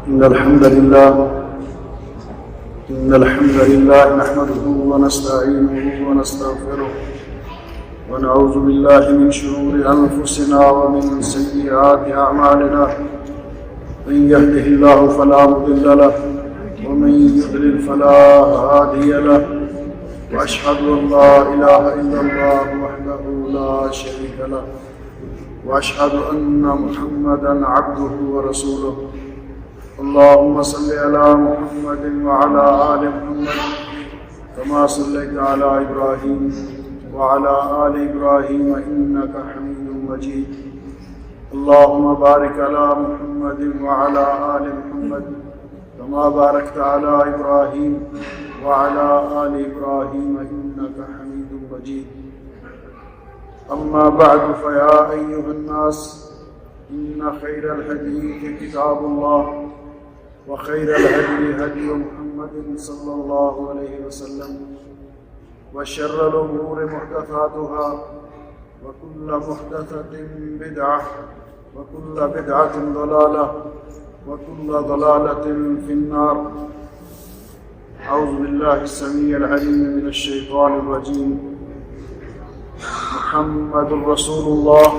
إن الحمد لله نحمده ونستعينه ونستغفره ونعوذ بالله من شرور أنفسنا ومن سيئات أعمالنا. من يهده الله فلا مضل له ومن يضلل فلا هادي له، وأشهد أن لا إله إلا الله وحده لا شريك له، وأشهد أن محمدا عبده ورسوله. اللهم صل على محمد وعلى آل محمد كما صليت على إبراهيم وعلى آل إبراهيم إنك حميد مجيد. اللهم بارك على محمد وعلى آل محمد كما باركت على إبراهيم وعلى آل إبراهيم إنك حميد مجيد. أما بعد، فيا أيها الناس، إن خير الحديث كتاب الله، وخير الهدي هدي محمد صلى الله عليه وسلم، وشر الأمور محدثاتها، وكل محدثة بدعة، وكل بدعة ضلالة، وكل ضلالة في النار. أعوذ بالله السميع العليم من الشيطان الرجيم. محمد رسول الله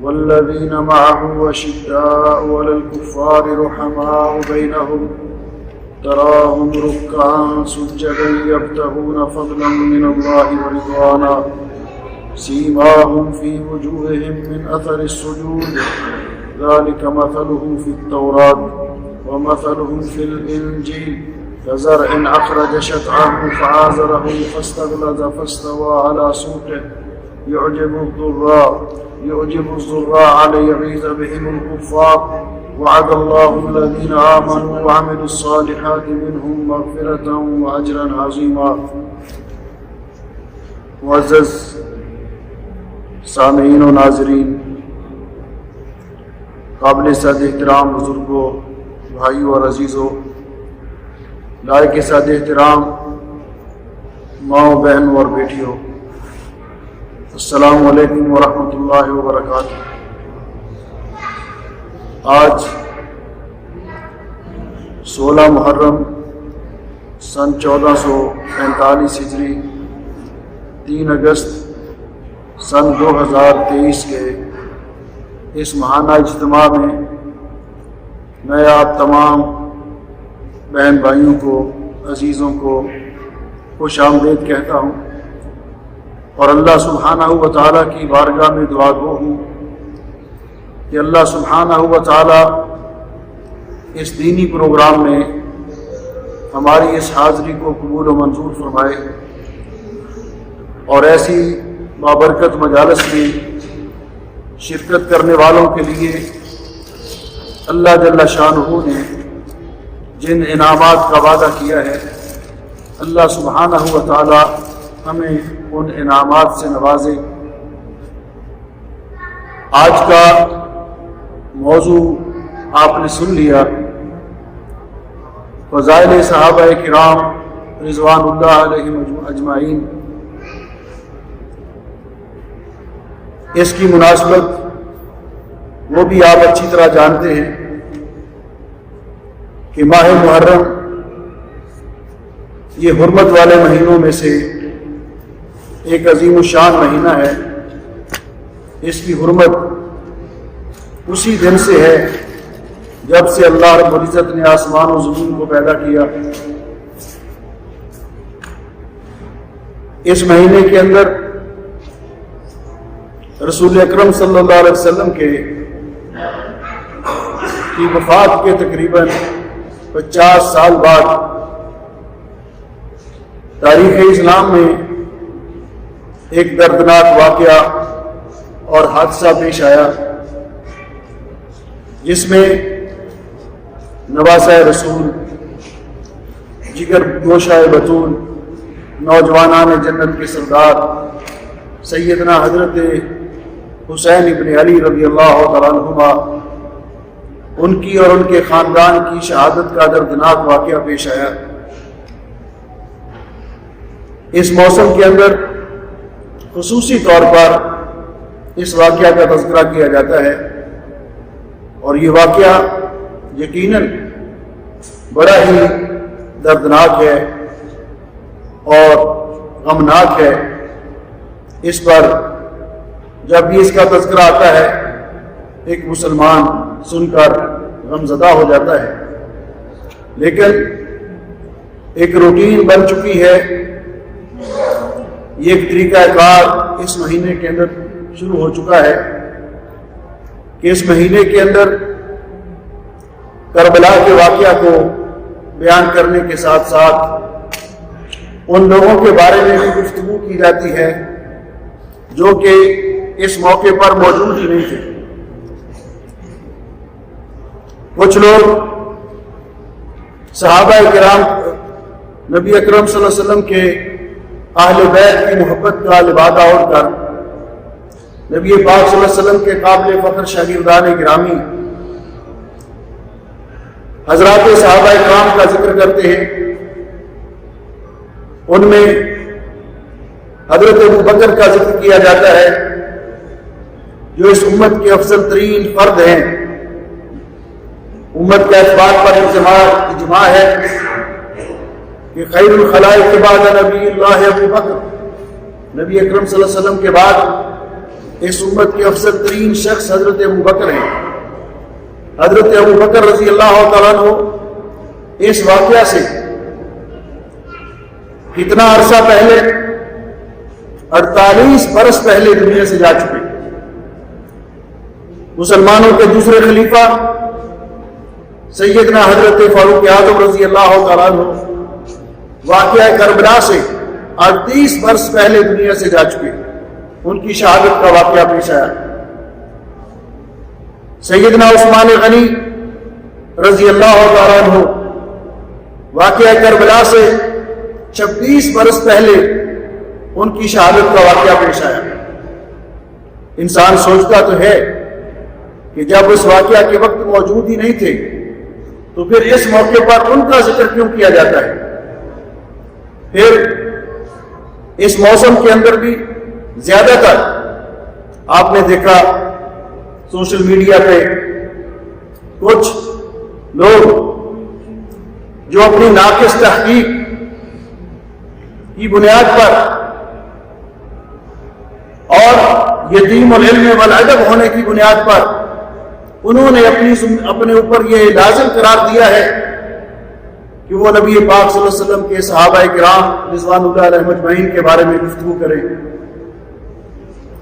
والذين معه أشداء على الكفار رحماء بينهم، تراهم ركعا سجدا يبتغون فضلا من الله ورضوانا، سيماهم في وجوههم من أثر السجود، ذلك مثلهم في التوراة ومثلهم في الإنجيل، كزرع أخرج شطأه فآزره فاستغلظ فاستوى على سوقه يعجب الزراع ليغيظ بهم الكفار. وعد الله الذين آمنوا وعملوا الصالحات منهم مغفرة وأجرا عظيما. معزز سامعین و ناظرین، قابل صد احترام بزرگوں، بھائیوں اور عزیزوں، لائق صد احترام ماؤں، بہنوں اور بیٹیوں، السلام علیکم ورحمۃ اللہ وبرکاتہ۔ آج 16 محرم سن 1445 ہجری، 3 اگست سن 2023 کے اس ماہانہ اجتماع میں آپ تمام بہن بھائیوں کو، عزیزوں کو خوش آمدید کہتا ہوں، اور اللہ سبحانہ و تعالیٰ کی بارگاہ میں دعا گو ہوں کہ اللہ سبحانہ و تعالیٰ اس دینی پروگرام میں ہماری اس حاضری کو قبول و منظور فرمائے، اور ایسی بابرکت مجالس میں شرکت کرنے والوں کے لیے اللہ جل شانہ نے جن انعامات کا وعدہ کیا ہے، اللہ سبحانہ و تعالی ہمیں ان انعامات سے نوازے۔ آج کا موضوع آپ نے سن لیا، فضائل صحابہ کرام رضوان اللہ علیہم اجمعین۔ اس کی مناسبت وہ بھی آپ اچھی طرح جانتے ہیں کہ ماہ محرم یہ حرمت والے مہینوں میں سے ایک عظیم الشان مہینہ ہے۔ اس کی حرمت اسی دن سے ہے جب سے اللہ رب العزت نے آسمان و زمین کو پیدا کیا۔ اس مہینے کے اندر رسول اکرم صلی اللہ علیہ وسلم کی وفات کے تقریباً 50 سال بعد تاریخ اسلام میں ایک دردناک واقعہ اور حادثہ پیش آیا، جس میں نواسہ رسول، جگر گوشہ بطول، نوجوانان جنت کے سردار سیدنا حضرت حسین ابن علی رضی اللہ تعالیٰ عنہما، ان کی اور ان کے خاندان کی شہادت کا دردناک واقعہ پیش آیا۔ اس موسم کے اندر خصوصی طور پر اس واقعہ کا تذکرہ کیا جاتا ہے، اور یہ واقعہ یقیناً بڑا ہی دردناک ہے اور غمناک ہے۔ اس پر جب بھی اس کا تذکرہ آتا ہے ایک مسلمان سن کر غمزدہ ہو جاتا ہے، لیکن ایک روٹین بن چکی ہے، یہ ایک طریقہ کار اس مہینے کے اندر شروع ہو چکا ہے کہ اس مہینے کے اندر کربلا کے واقعہ کو بیان کرنے کے ساتھ ساتھ ان لوگوں کے بارے میں بھی گفتگو کی جاتی ہے جو کہ اس موقع پر موجود ہی نہیں تھے۔ کچھ لوگ صحابہ کرام نبی اکرم صلی اللہ علیہ وسلم کے اہل بیت کی محبت کا لبادہ اوڑھ کر نبی پاک صلی اللہ علیہ وسلم کے قابل فخر شاگردان گرامی حضرات صحابہ کرام کا ذکر کرتے ہیں۔ ان میں حضرت ابو بکر کا ذکر کیا جاتا ہے جو اس امت کے افضل ترین فرد ہیں۔ امت کے اعتبار پر اجماع ہے کہ خیر الخلائق بعد نبی اللہ ابو بکر، نبی اکرم صلی اللہ علیہ وسلم کے بعد اس امت کے افضل ترین شخص حضرت ابو بکر ہیں۔ حضرت ابو بکر رضی اللہ تعالیٰ عنہ اس واقعہ سے کتنا عرصہ پہلے 48 برس پہلے دنیا سے جا چکے۔ مسلمانوں کے دوسرے خلیفہ سیدنا حضرت فاروق اعظم رضی اللہ تعالیٰ عنہ واقعہ کربلا سے 38 برس پہلے دنیا سے جا چکے، ان کی شہادت کا واقعہ پیش آیا۔ سیدنا عثمان غنی رضی اللہ تعالیٰ عنہ واقعہ کربلا سے 26 برس پہلے ان کی شہادت کا واقعہ پیش آیا۔ انسان سوچتا تو ہے کہ جب اس واقعہ کے وقت موجود ہی نہیں تھے تو پھر اس موقع پر ان کا ذکر کیوں کیا جاتا ہے؟ پھر اس موسم کے اندر بھی زیادہ تر آپ نے دیکھا سوشل میڈیا پہ کچھ لوگ جو اپنی ناقص تحقیق کی بنیاد پر اور یتیم العلم والادب ہونے کی بنیاد پر انہوں نے اپنے اوپر یہ لازم قرار دیا ہے کہ وہ نبی پاک صلی اللہ علیہ وسلم کے صحابہ کرام رضوان اللہ علیہم اجمعین کے بارے میں گفتگو کریں۔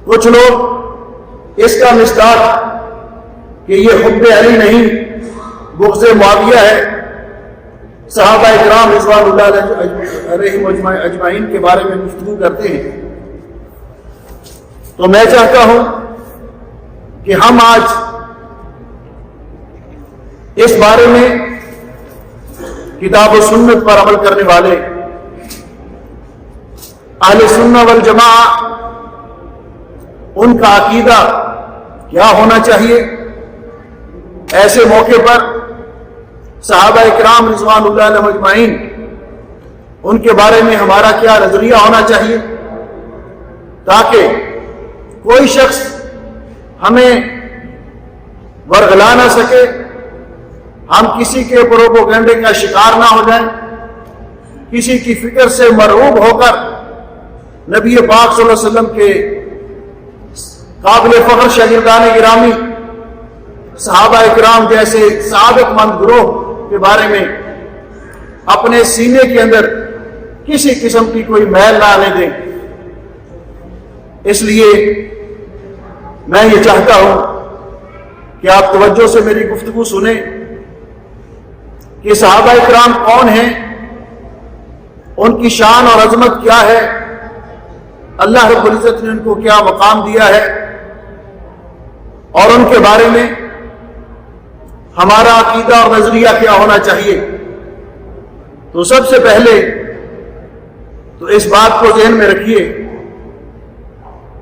کچھ لوگ اس کا مصداق کہ یہ حب علی نہیں بغض معاویہ ہے، صحابہ کرام رضوان اللہ علیہم اجمعین کے بارے میں گفتگو کرتے ہیں۔ تو میں چاہتا ہوں کہ ہم آج اس بارے میں کتاب و سنت پر عمل کرنے والے اہل سنہ والجماعہ ان کا عقیدہ کیا ہونا چاہیے، ایسے موقع پر صحابہ کرام رضوان اللہ علیہم اجمعین ان کے بارے میں ہمارا کیا نظریہ ہونا چاہیے، تاکہ کوئی شخص ہمیں ورغلا نہ سکے، ہم کسی کے پروپیگنڈے کا شکار نہ ہو جائیں، کسی کی فکر سے مرعوب ہو کر نبی پاک صلی اللہ علیہ وسلم کے قابل فخر شاگردان گرامی صحابہ کرام جیسے سعادت مند گروہ کے بارے میں اپنے سینے کے اندر کسی قسم کی کوئی میل نہ آنے دیں۔ اس لیے میں یہ چاہتا ہوں کہ آپ توجہ سے میری گفتگو سنیں کہ صحابہ کرام کون ہیں، ان کی شان اور عظمت کیا ہے، اللہ رب العزت نے ان کو کیا مقام دیا ہے، اور ان کے بارے میں ہمارا عقیدہ اور نظریہ کیا ہونا چاہیے۔ تو سب سے پہلے تو اس بات کو ذہن میں رکھیے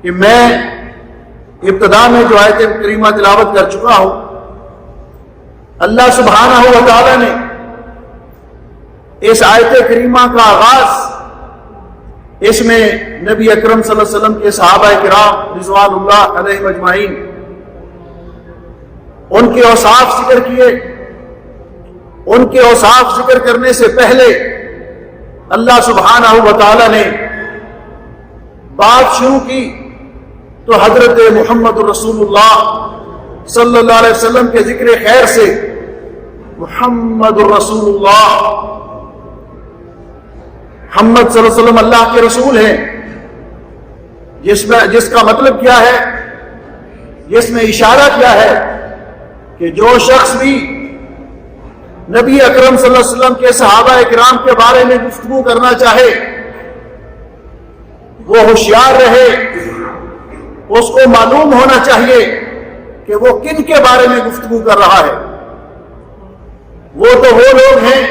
کہ میں ابتدا میں جو آیت کریمہ تلاوت کر چکا ہوں، اللہ سبحانہ و تعالی نے اس آیت کریمہ کا آغاز اس میں نبی اکرم صلی اللہ علیہ وسلم کے صحابہ کرام رضوان اللہ علیہم اجمعین ان کے اوصاف ذکر کیے، ان کے اوصاف ذکر کرنے سے پہلے اللہ سبحانہ و تعالی نے بات شروع کی تو حضرت محمد رسول اللہ صلی اللہ علیہ وسلم کے ذکر خیر سے محمد رسول اللہ، محمد صلی اللہ علیہ وسلم اللہ کے رسول ہیں، جس کا مطلب کیا ہے، جس میں اشارہ کیا ہے کہ جو شخص بھی نبی اکرم صلی اللہ علیہ وسلم کے صحابہ اکرام کے بارے میں گفتگو کرنا چاہے وہ ہوشیار رہے، اس کو معلوم ہونا چاہیے کہ وہ کن کے بارے میں گفتگو کر رہا ہے۔ وہ تو وہ لوگ ہیں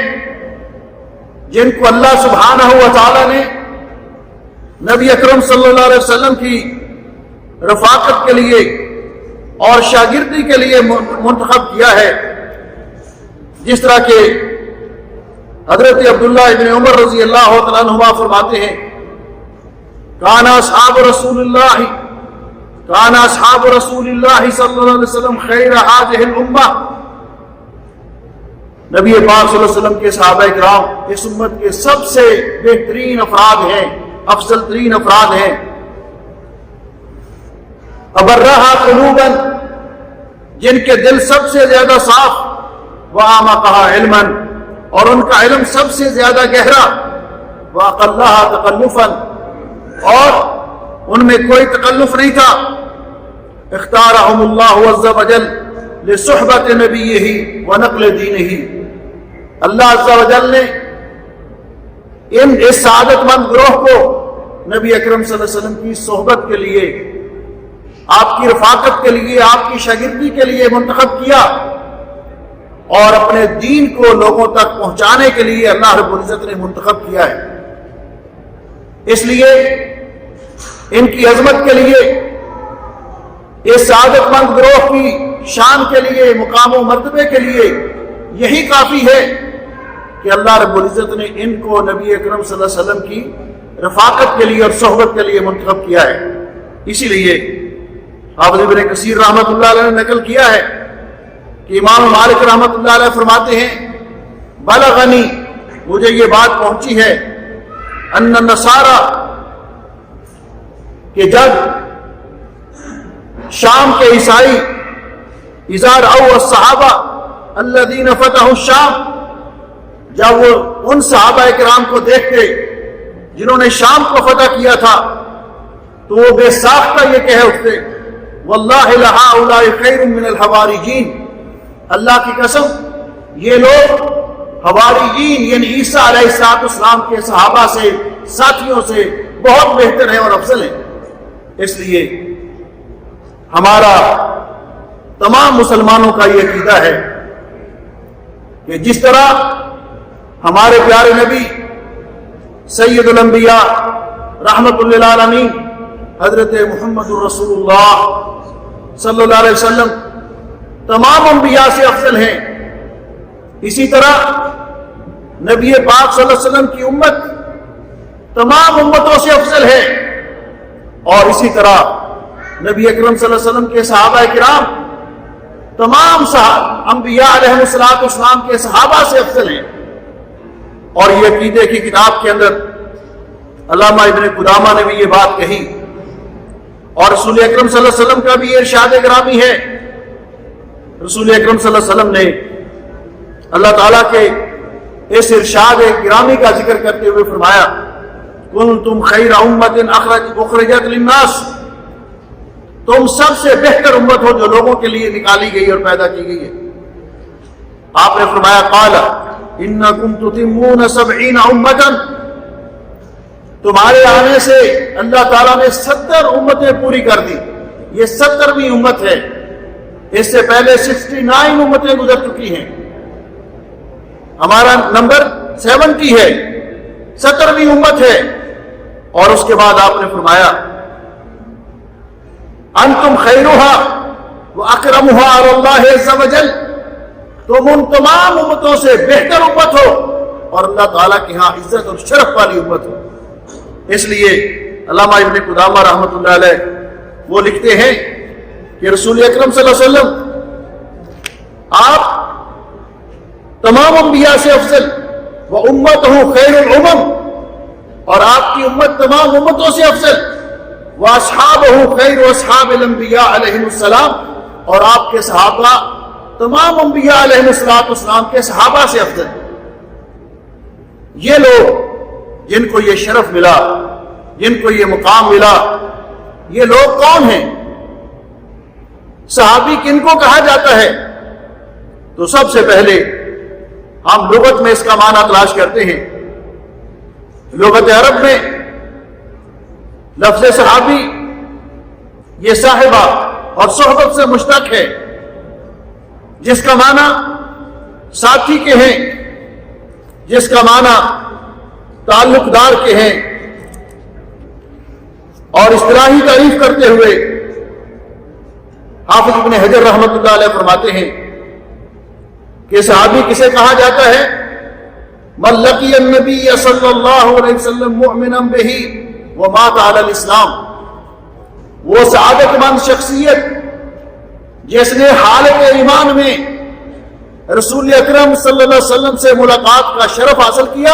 جن کو اللہ سبحانہ و تعالی نے نبی اکرم صلی اللہ علیہ وسلم کی رفاقت کے لیے اور شاگردی کے لیے منتخب کیا ہے، جس طرح کہ حضرت عبداللہ ابن عمر رضی اللہ تعالیٰ عنہما فرماتے ہیں کان اصحاب رسول اللہ صلی اللہ علیہ وسلم خیر هذه الامہ، نبی پاک صلی اللہ علیہ وسلم کے صحابہ کرام اس امت کے سب سے بہترین افراد ہیں، افضل ترین افراد ہیں۔ ابرہا قلوبا، جن کے دل سب سے زیادہ صاف، وَأَعْمَقَهَا عِلْمًا، اور ان کا علم سب سے زیادہ گہرا، وَأَقَلَّهَا تَقَلُّفًا، اور ان میں کوئی تکلف نہیں تھا۔ اختارهم اللہ عز وجل لصحبت نبیہ ونقل دینہ، اللہ عز وجل نے اس سعادت مند گروہ کو نبی اکرم صلی اللہ علیہ وسلم کی صحبت کے لیے، آپ کی رفاقت کے لیے، آپ کی شاگردی کے لیے منتخب کیا، اور اپنے دین کو لوگوں تک پہنچانے کے لیے اللہ رب العزت نے منتخب کیا ہے۔ اس لیے ان کی عظمت کے لیے، اس سعادت مند گروہ کی شان کے لیے، مقام و مرتبے کے لیے یہی کافی ہے کہ اللہ رب العزت نے ان کو نبی اکرم صلی اللہ علیہ وسلم کی رفاقت کے لیے اور صحبت کے لیے منتخب کیا ہے۔ اسی لیے حافظ ابن کثیر رحمۃ اللہ علیہ نے نقل کیا ہے کہ امام مالک رحمۃ اللہ علیہ فرماتے ہیں بلغنی، مجھے یہ بات پہنچی ہے، ان النصارى، کہ جب شام کے عیسائی اذا رأوا الصحابہ الذین فتحوا الشام، جب وہ ان صحابہ کرام کو دیکھتے جنہوں نے شام کو فتح کیا تھا تو وہ بے ساختہ یہ کہہ اٹھتے واللہ لہؤلاء خیر من الحواریین، اللہ کی قسم یہ لوگ حواریین یعنی عیسیٰ علیہ السلام کے صحابہ سے، ساتھیوں سے بہت بہتر ہیں اور افضل ہیں۔ اس لیے ہمارا تمام مسلمانوں کا یہ عقیدہ ہے کہ جس طرح ہمارے پیارے نبی سید الانبیاء رحمت للعالمین حضرت محمد رسول اللہ صلی اللہ علیہ وسلم تمام انبیاء سے افضل ہیں، اسی طرح نبی پاک صلی اللہ علیہ وسلم کی امت تمام امتوں سے افضل ہے، اور اسی طرح نبی اکرم صلی اللہ علیہ وسلم کے صحابہ کرام تمام انبیاء علیہ السلام کے صحابہ سے افضل ہیں۔ اور یہ عقیدے کی کتاب کے اندر علامہ ابن قدامہ نے بھی یہ بات کہی، اور رسول اکرم صلی اللہ علیہ وسلم کا بھی یہ ارشاد گرامی ہے۔ رسول اکرم صلی اللہ علیہ وسلم نے اللہ تعالیٰ کے اس ارشاد گرامی کا ذکر کرتے ہوئے فرمایا کنتم خیر امت اخرجت للناس، تم سب سے بہتر امت ہو جو لوگوں کے لیے نکالی گئی اور پیدا کی گئی ہے۔ آپ نے فرمایا قال انکم تتمون 70 امتا، تمہارے آنے سے اللہ تعالیٰ نے 70 امتیں پوری کر دی، یہ 70ویں امت ہے، اس سے پہلے 69 امتیں گزر چکی ہیں، ہمارا نمبر 70 ہے، 70ویں امت ہے۔ اور اس کے بعد آپ نے فرمایا انتم خیرها واکرمها علی اللہ عز وجل، تم ان تمام امتوں سے بہتر امت ہو اور اللہ تعالیٰ کے ہاں عزت اور شرف والی امت ہو۔ اس لیے علامہ ابن قدامہ رحمۃ اللہ علیہ وہ لکھتے ہیں کہ رسول اکرم صلی اللہ علیہ وسلم آپ تمام انبیاء سے افضل، وَأُمَّتُهُ خَيْرُ الْأُمَمِ، اور آپ کی امت تمام امتوں سے افضل، وَأَصْحَابُهُ خَيْرُ أَصْحَابِ الْأَنْبِيَاءِ عَلَيْهِمُ السَّلَامُ، اور آپ کے صحابہ تمام انبیاء علیہ السلام کے صحابہ سے افضل۔ یہ لوگ جن کو یہ شرف ملا، جن کو یہ مقام ملا، یہ لوگ کون ہیں؟ صحابی کن کو کہا جاتا ہے؟ تو سب سے پہلے ہم لغت میں اس کا معنی تلاش کرتے ہیں۔ لغت عرب میں لفظ صحابی یہ صاحبہ اور صحبت سے مشتق ہے، جس کا معنی ساتھی کے ہیں، جس کا معنی تعلق دار کے ہیں، اور اصطلاحی تعریف کرتے ہوئے حافظ ابن حجر رحمۃ اللہ علیہ فرماتے ہیں کہ صحابی کسے کہا جاتا ہے؟ من لقی النبی صلی اللہ علیہ وسلم مؤمنا بہ ومات علی الاسلام، وہ سعادت مند شخصیت جس نے حالت ایمان میں رسول اکرم صلی اللہ علیہ وسلم سے ملاقات کا شرف حاصل کیا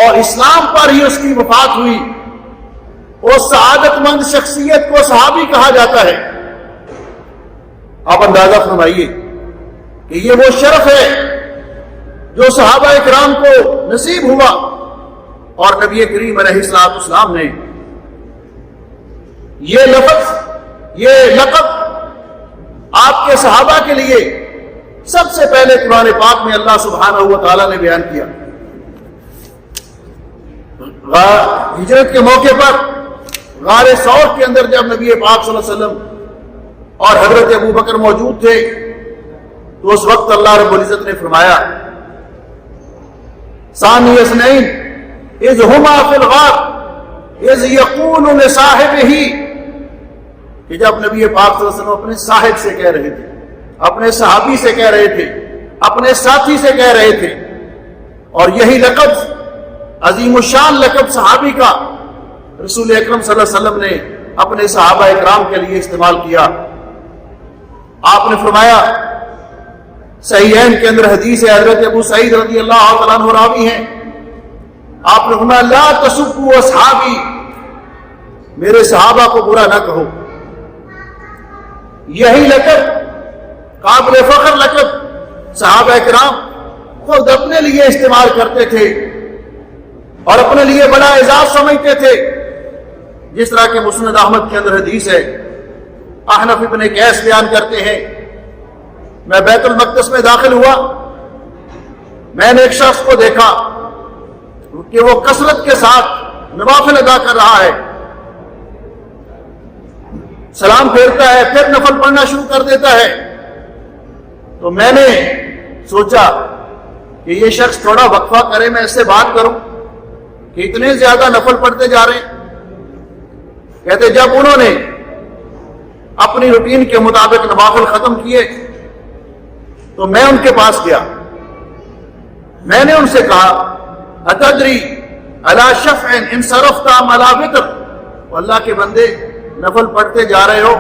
اور اسلام پر ہی اس کی وفات ہوئی، اس سعادت مند شخصیت کو صحابی کہا جاتا ہے۔ آپ اندازہ فرمائیے کہ یہ وہ شرف ہے جو صحابہ اکرام کو نصیب ہوا، اور نبی کریم علیہ السلام نے یہ لفظ، یہ لقب آپ کے صحابہ کے لیے سب سے پہلے قرآن پاک میں اللہ سبحانہ و تعالیٰ نے بیان کیا۔ ہجرت کے موقع پر غار ثور کے اندر جب نبی پاک صلی اللہ علیہ وسلم اور حضرت ابو بکر موجود تھے، تو اس وقت اللہ رب العزت نے فرمایا ثانی اثنین اذ ہما فی الغار اذ یقول لصاحبہ، کہ جب نبی پاک صلی اللہ علیہ وسلم اپنے صاحب سے کہہ رہے تھے، اپنے صحابی سے کہہ رہے تھے، اپنے ساتھی سے کہہ رہے تھے، اور یہی لقب عظیم الشان لقب صحابی کا رسول اکرم صلی اللہ علیہ وسلم نے اپنے صحابہ اکرام کے لیے استعمال کیا۔ آپ نے فرمایا، صحیحین کے اندر حدیث ہے، حضرت ابو سعید رضی اللہ تعالیٰ عنہ راوی ہیں، آپ نے فرمایا لا تسبوا اصحابی، میرے صحابہ کو برا نہ کہو۔ یہی لقب قابل فخر لقب صحابہ اکرام خود اپنے لیے استعمال کرتے تھے اور اپنے لیے بڑا اعزاز سمجھتے تھے، جس طرح کہ مسند احمد کے اندر حدیث ہے، احنف ابن قیس بیان کرتے ہیں، میں بیت المقدس میں داخل ہوا، میں نے ایک شخص کو دیکھا کہ وہ کثرت کے ساتھ نوافل ادا کر رہا ہے، سلام پھیرتا ہے، پھر نفل پڑھنا شروع کر دیتا ہے۔ تو میں نے سوچا کہ یہ شخص تھوڑا وقفہ کرے، میں اس سے بات کروں کہ اتنے زیادہ نفل پڑھتے جا رہے ہیں۔ کہتے جب انہوں نے اپنی روٹین کے مطابق نوافل ختم کیے تو میں ان کے پاس گیا، میں نے ان سے کہا اتدری علی شفع ان صرفت ام علی وتر، اللہ کے بندے نفل پڑھتے جا رہے ہو،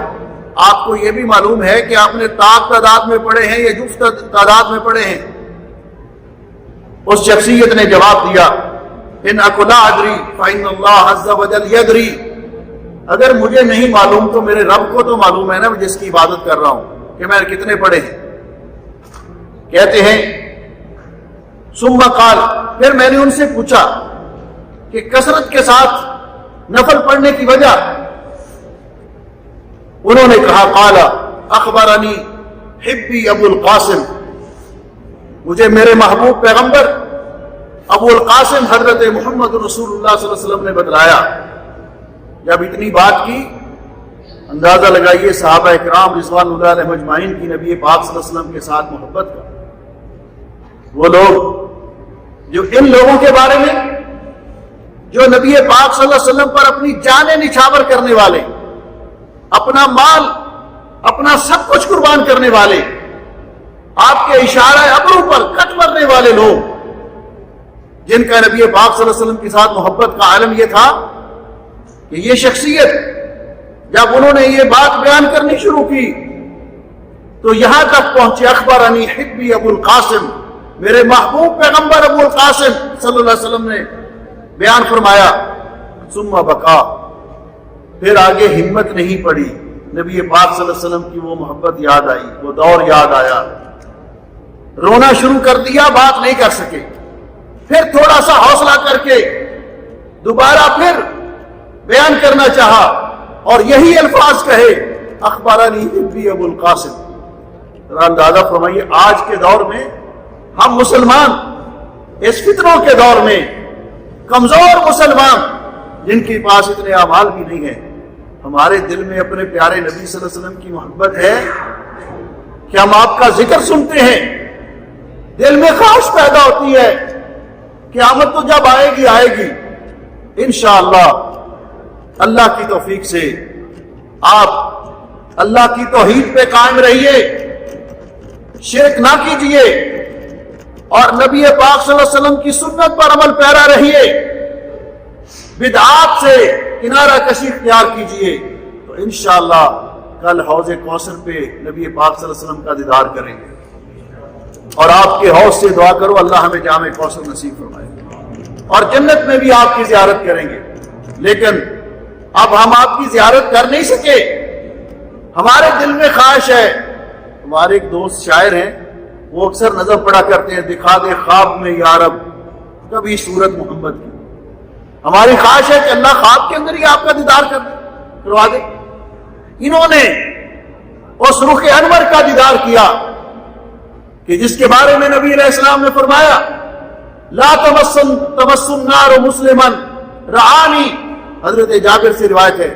آپ کو یہ بھی معلوم ہے کہ آپ نے تاک تعداد میں پڑھے ہیں یا جفت تعداد میں پڑھے ہیں؟ اس شخصیت نے جواب دیا ان اکو لا ادری فإن اللہ عز وجل یدری، اگر مجھے نہیں معلوم تو میرے رب کو تو معلوم ہے نا جس کی عبادت کر رہا ہوں کہ میں کتنے پڑھے ہیں۔ کہتے ہیں ثم قال، پھر میں نے ان سے پوچھا کہ کثرت کے ساتھ نفل پڑھنے کی وجہ؟ انہوں نے کہا قال اخبرنی حبی ابو القاسم، مجھے میرے محبوب پیغمبر ابو القاسم حضرت محمد رسول اللہ صلی اللہ علیہ وسلم نے بتلایا۔ جب اتنی بات کی، اندازہ لگائیے صحابہ اکرام رضوان اللہ علیہم اجمعین کی نبی پاک صلی اللہ علیہ وسلم کے ساتھ محبت کا۔ وہ لوگ جو ان لوگوں کے بارے میں جو نبی پاک صلی اللہ علیہ وسلم پر اپنی جانیں نچھاور کرنے والے، اپنا مال، اپنا سب کچھ قربان کرنے والے، آپ کے اشارہ ابرو پر کٹ مرنے والے لوگ، جن کا نبی پاک صلی اللہ علیہ وسلم کے ساتھ محبت کا عالم یہ تھا کہ یہ شخصیت جب انہوں نے یہ بات بیان کرنی شروع کی تو یہاں تک پہنچے اخبرنی حبی ابو القاسم میرے محبوب پیغمبر ابو القاسم صلی اللہ علیہ وسلم نے بیان فرمایا، ثم بکا، پھر آگے ہمت نہیں پڑی، نبی پاک صلی اللہ علیہ وسلم کی وہ محبت یاد آئی، وہ دور یاد آیا، رونا شروع کر دیا، بات نہیں کر سکے، پھر تھوڑا سا حوصلہ کر کے دوبارہ پھر بیان کرنا چاہا اور یہی الفاظ کہے، اخبرنی ابی ابو القاسم۔ ذرا اندازہ فرمائیے آج کے دور میں ہم مسلمان، اس فتنوں کے دور میں کمزور مسلمان جن کے پاس اتنے اعمال بھی نہیں ہیں، ہمارے دل میں اپنے پیارے نبی صلی اللہ علیہ وسلم کی محبت ہے کہ ہم آپ کا ذکر سنتے ہیں، دل میں خواہش پیدا ہوتی ہے، قیامت تو جب آئے گی انشاءاللہ اللہ کی توفیق سے آپ اللہ کی توحید پہ قائم رہیے، شرک نہ کیجیے اور نبی پاک صلی اللہ علیہ وسلم کی سنت پر عمل پیرا رہیے، بدعات سے کنارہ کشی اختیار کیجیے، تو انشاءاللہ کل حوض کوثر پہ نبی پاک صلی اللہ علیہ وسلم کا دیدار کریں گے۔ اور آپ کے حوض سے دعا کرو اللہ ہمیں جام کوثر نصیب فرمائے اور جنت میں بھی آپ کی زیارت کریں گے۔ لیکن اب ہم آپ کی زیارت کر نہیں سکے، ہمارے دل میں خواہش ہے۔ ہمارے ایک دوست شاعر ہیں، وہ اکثر نظر پڑا کرتے ہیں، دکھا دے خواب میں یا رب کبھی صورت محمد کی۔ ہماری خواہش ہے کہ اللہ خواب کے اندر ہی آپ کا دیدار کروا دے۔ انہوں نے اس رخ انور کا دیدار کیا کہ جس کے بارے میں نبی علیہ السلام نے فرمایا، لا تمس النار مسلما رعانی۔ حضرت جابر سے روایت ہے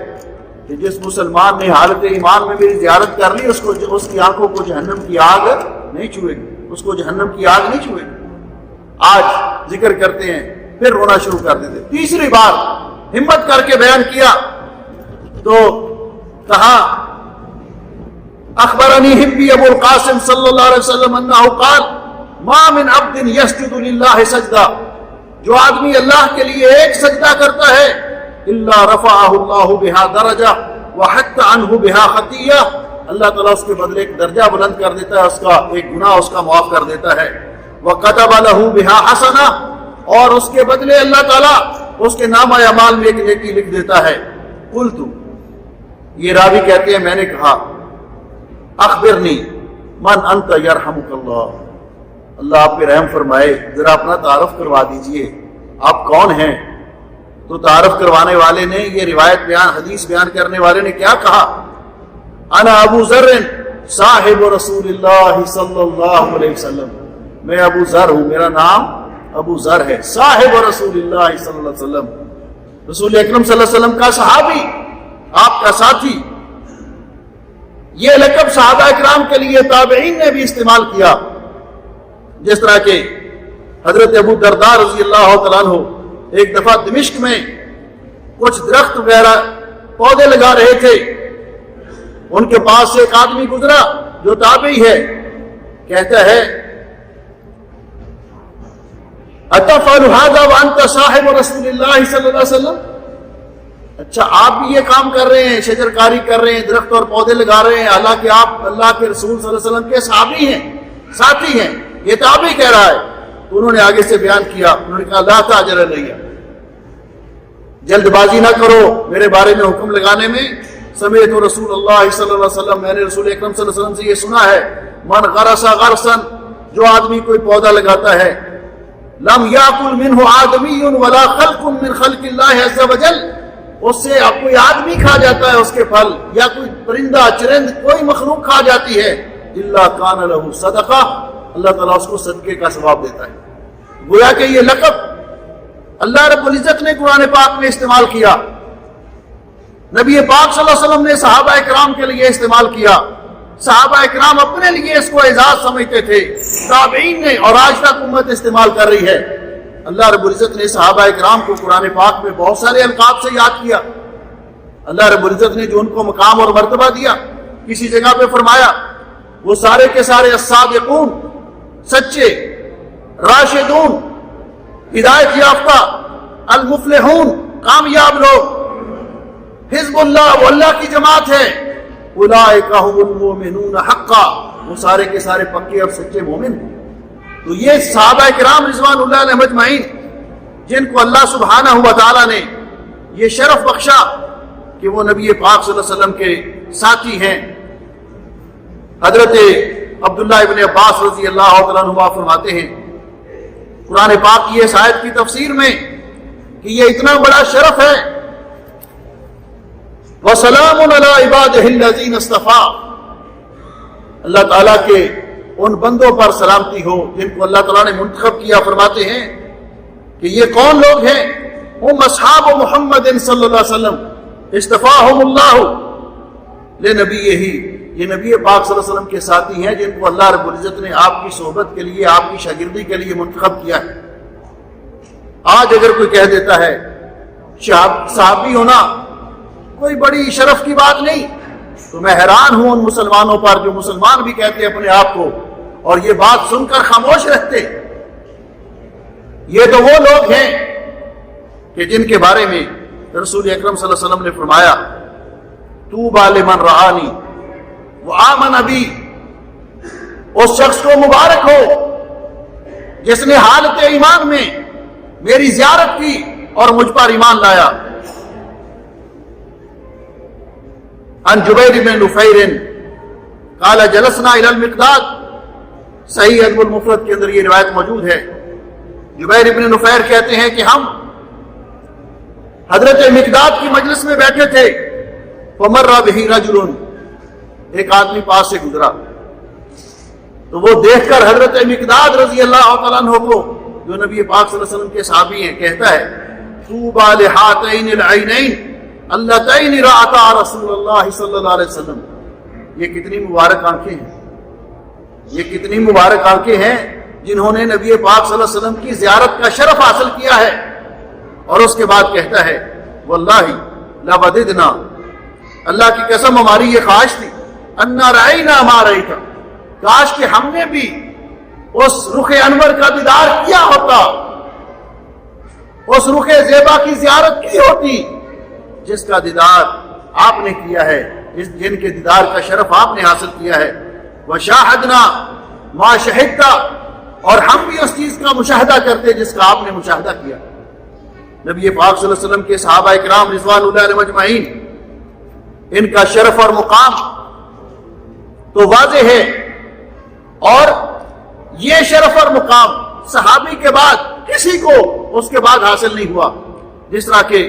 کہ جس مسلمان نے حالت ایمان میں میری زیارت کر لی، اس کی آنکھوں کو جہنم کی آگ نہیں چھوئے گی، اس کو جہنم کی آگ نہیں چھوئے گی۔ آج ذکر کرتے ہیں پھر رونا شروع کر دیتے۔ تیسری بار ہمت کر کے بیان کیا تو کہا، اخبرنی حبی ابو القاسم صلی اللہ علیہ وسلم انہ قال ما من عبد یسجد للہ سجدہ، جو آدمی اللہ کے لیے ایک سجدہ کرتا ہے، الا رفعہ اللہ بہا درجہ وحط عنہ بہا خطیہ، اللہ تعالیٰ اس کے بدلے ایک درجہ بلند کر دیتا ہے، اس کا ایک گناہ اس کا معاف کر دیتا ہے، وکتب لہ بہا حسنہ، اور اس کے بدلے اللہ تعالیٰ اس کے نامہ اعمال میں ایک نیکی لکھ دیتا ہے۔ قلت، یہ راوی کہتے ہیں میں نے کہا، اخبرنی من انت یرحمک اللہ، اللہ آپ پہ رحم فرمائے، ذرا اپنا تعارف کروا دیجئے، آپ کون ہیں؟ تو تعارف کروانے والے نے یہ روایت حدیث بیان کرنے والے نے کیا کہا، انا ابو ذر صاحب رسول اللہ صلی اللہ علیہ وسلم، میں ابو ذر ہوں، میرا نام ابو ذر ہے، صاحب رسول اللہ صلی اللہ علیہ وسلم، رسول اکرم صلی اللہ علیہ وسلم کا صحابی، آپ کا ساتھی۔ یہ لقب صحابہ اکرام کے لیے تابعین نے بھی استعمال کیا، جس طرح کہ حضرت ابو درداء رضی اللہ تعالیٰ عنہ ایک دفعہ دمشق میں کچھ درخت وغیرہ پودے لگا رہے تھے، ان کے پاس سے ایک آدمی گزرا جو تابعی ہے، کہتا ہے اتفعل هذا وانت صاحب رسول اللہ صلی اللہ علیہ وسلم، اچھا آپ بھی یہ کام کر رہے ہیں، شجر کاری کر رہے ہیں، درخت اور پودے لگا رہے ہیں، حالانکہ آپ اللہ کے رسول صلی اللہ علیہ وسلم کے صحابی ہیں، ساتھی ہیں، یہ تابعی کہہ رہا ہے۔ تو انہوں نے آگے سے بیان کیا، انہوں نے کہا لا تعجل علیہ، جلد بازی نہ کرو میرے بارے میں حکم لگانے میں، سمعت رسول اللہ صلی اللہ علیہ وسلم، میں نے رسول اکرم صلی اللہ علیہ وسلم سے یہ سنا ہے، من غرس غرسا، جو آدمی کوئی پودا لگاتا ہے، لم یاکل منہ آدمی ولا خلق من خلق اللہ عز وجل، اس سے اب کوئی آدمی کھا جاتا ہے اس کے پھل، یا کوئی پرندہ چرند کوئی مخلوق کھا جاتی ہے، الا کان لہ صدقہ، اللہ تعالیٰ اس کو صدقے کا ثواب دیتا ہے۔ گویا کہ یہ لقب اللہ رب العزت نے قرآن پاک میں استعمال کیا، نبی پاک صلی اللہ علیہ وسلم نے صحابہ اکرام کے لیے استعمال کیا، صحابہ اکرام اپنے لیے اس کو اعزاز سمجھتے تھے، تابعین نے، اور آج تک امت استعمال کر رہی ہے۔ اللہ رب العزت نے صحابہ اکرام کو قرآن پاک میں بہت سارے القاب سے یاد کیا۔ اللہ رب العزت نے جو ان کو مقام اور مرتبہ دیا، کسی جگہ پہ فرمایا وہ سارے کے سارے الصادقون، سچے، راشدون، ہدایت یافتہ، المفلحون، کامیاب لوگ، حزب اللہ، وہ اللہ کی جماعت ہے، اولئک هم المؤمنون حقا، وہ سارے کے سارے پکے اور سچے مومن ہیں۔ تو یہ صحابہ کرام رضوان اللہ علیہم اجمعین جن کو اللہ سبحانہ و تعالیٰ نے یہ شرف بخشا کہ وہ نبی پاک صلی اللہ علیہ وسلم کے ساتھی ہیں. حضرت عبداللہ ابن عباس رضی اللہ تعالیٰ عنہ فرماتے ہیں قرآن پاک کی اس آیت کی تفسیر میں کہ یہ اتنا بڑا شرف ہے. وَسَلَامٌ عَلَىٰ عِبَادِهِ الَّذِينَ اصْطَفَىٰ، اللہ تعالیٰ کے ان بندوں پر سلامتی ہو جن کو اللہ تعالیٰ نے منتخب کیا. فرماتے ہیں کہ یہ کون لوگ ہیں؟ ہم اصحاب محمد صلی اللہ علیہ وسلم اصطفاہم اللہ لنبیہ، یہ نبی پاک صلی اللہ علیہ وسلم کے ساتھی ہیں جن کو اللہ رب العزت نے آپ کی صحبت کے لیے، آپ کی شاگردی کے لیے منتخب کیا ہے. آج اگر کوئی کہہ دیتا ہے صحابی ہونا کوئی بڑی شرف کی بات نہیں، تو میں حیران ہوں ان مسلمانوں پر جو مسلمان بھی کہتے اپنے آپ کو اور یہ بات سن کر خاموش رہتے. یہ تو وہ لوگ ہیں کہ جن کے بارے میں رسول اکرم صلی اللہ علیہ وسلم نے فرمایا طوبی لمن رآنی وآمن بی، اس شخص کو مبارک ہو جس نے حالت ایمان میں میری زیارت کی اور مجھ پر ایمان لایا. عن جبیر بن نفیر قال جلسنا الى المقداد، صحیح ادب المفرد کے اندر یہ روایت موجود ہے. جبیر بن نفیر کہتے ہیں کہ ہم حضرت مقداد کی مجلس میں بیٹھے تھے. فمر به رجل، ایک آدمی پاس سے گزرا تو وہ دیکھ کر حضرت مقداد رضی اللہ تعالیٰ عنہ کو جو نبی پاک صلی اللہ علیہ وسلم کے صحابی ہیں کہتا ہے طوبی لہاتین العینین اللتین رأتا رسول اللہ صلی اللہ علیہ وسلم. یہ کتنی مبارک آنکھیں ہیں، یہ کتنی مبارک آنکھیں ہیں جنہوں نے نبی پاک صلی اللہ علیہ وسلم کی زیارت کا شرف حاصل کیا ہے. اور اس کے بعد کہتا ہے واللہ لوددنا، اللہ کی قسم ہماری یہ خواہش تھی انا رأینا ما رأیتا، کاش کہ ہم نے بھی اس رخ انور کا دیدار کیا ہوتا، اس رخ زیبا کی زیارت کی ہوتی جس کا دیدار آپ نے کیا ہے، جن کے دیدار کا شرف آپ نے حاصل کیا ہے. وشاہدنا ما شہدتا، اور ہم بھی اس چیز کا مشاہدہ کرتے جس کا آپ نے مشاہدہ کیا. نبی پاک صلی اللہ علیہ وسلم کے صحابہ اکرام رضوان اللہ علیہم اجمعین ان کا شرف اور مقام تو واضح ہے، اور یہ شرف اور مقام صحابی کے بعد کسی کو اس کے بعد حاصل نہیں ہوا. جس طرح کہ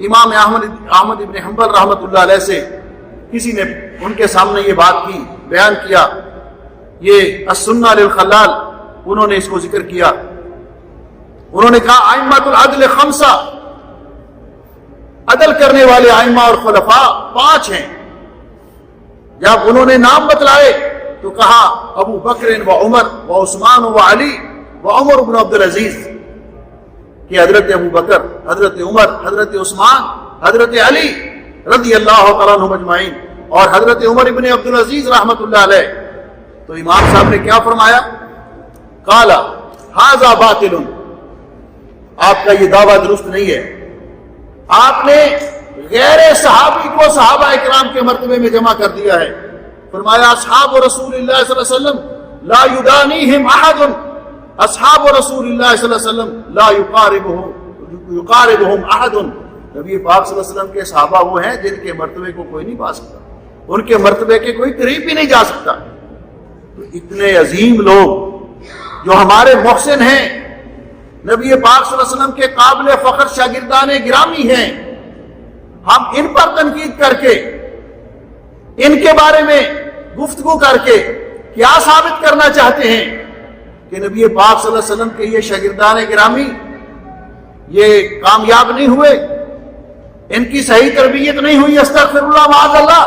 امام احمد ابن حنبل رحمۃ اللہ علیہ سے کسی نے ان کے سامنے یہ بات کی، بیان کیا، یہ السنہ للخلال انہوں نے اس کو ذکر کیا. انہوں نے کہا ائمۃ العدل خمسہ، عدل کرنے والے ائمہ اور خلفاء 5 ہیں. جب انہوں نے نام بتلائے تو کہا ابو بکر و عمر و عثمان و علی و عمر بن عبد العزیز، کہ حضرت ابو بکر، حضرت عمر، حضرت عثمان، حضرت علی رضی اللہ تعالیٰ عنہم اجمعین اور حضرت عمر ابن عبد العزیز رحمۃ اللہ علیہ. تو امام صاحب نے کیا فرمایا؟ قال ھذا باطل، آپ کا یہ دعویٰ درست نہیں ہے. آپ نے غیر صحابی کو صحابہ اکرام کے مرتبے میں جمع کر دیا ہے. فرمایا اصحاب رسول اللہ صلی اللہ علیہ وسلم لا یدانیہم احد، اصحاب رسول اللہ صلی اللہ علیہ وسلم لا یقاربہم احد. نبی پاک صلی اللہ علیہ وسلم کے صحابہ وہ ہیں جن کے مرتبے کو کوئی نہیں پا سکتا، ان کے مرتبے کے کوئی قریب بھی نہیں جا سکتا. تو اتنے عظیم لوگ جو ہمارے محسن ہیں، نبی پاک صلی اللہ علیہ وسلم کے قابل فخر شاگردان گرامی ہیں، ہم ان پر تنقید کر کے، ان کے بارے میں گفتگو کر کے کیا ثابت کرنا چاہتے ہیں کہ نبی پاک صلی اللہ علیہ وسلم کے یہ شاگردان گرامی یہ کامیاب نہیں ہوئے، ان کی صحیح تربیت نہیں ہوئی، استغفر اللہ معاذ اللہ.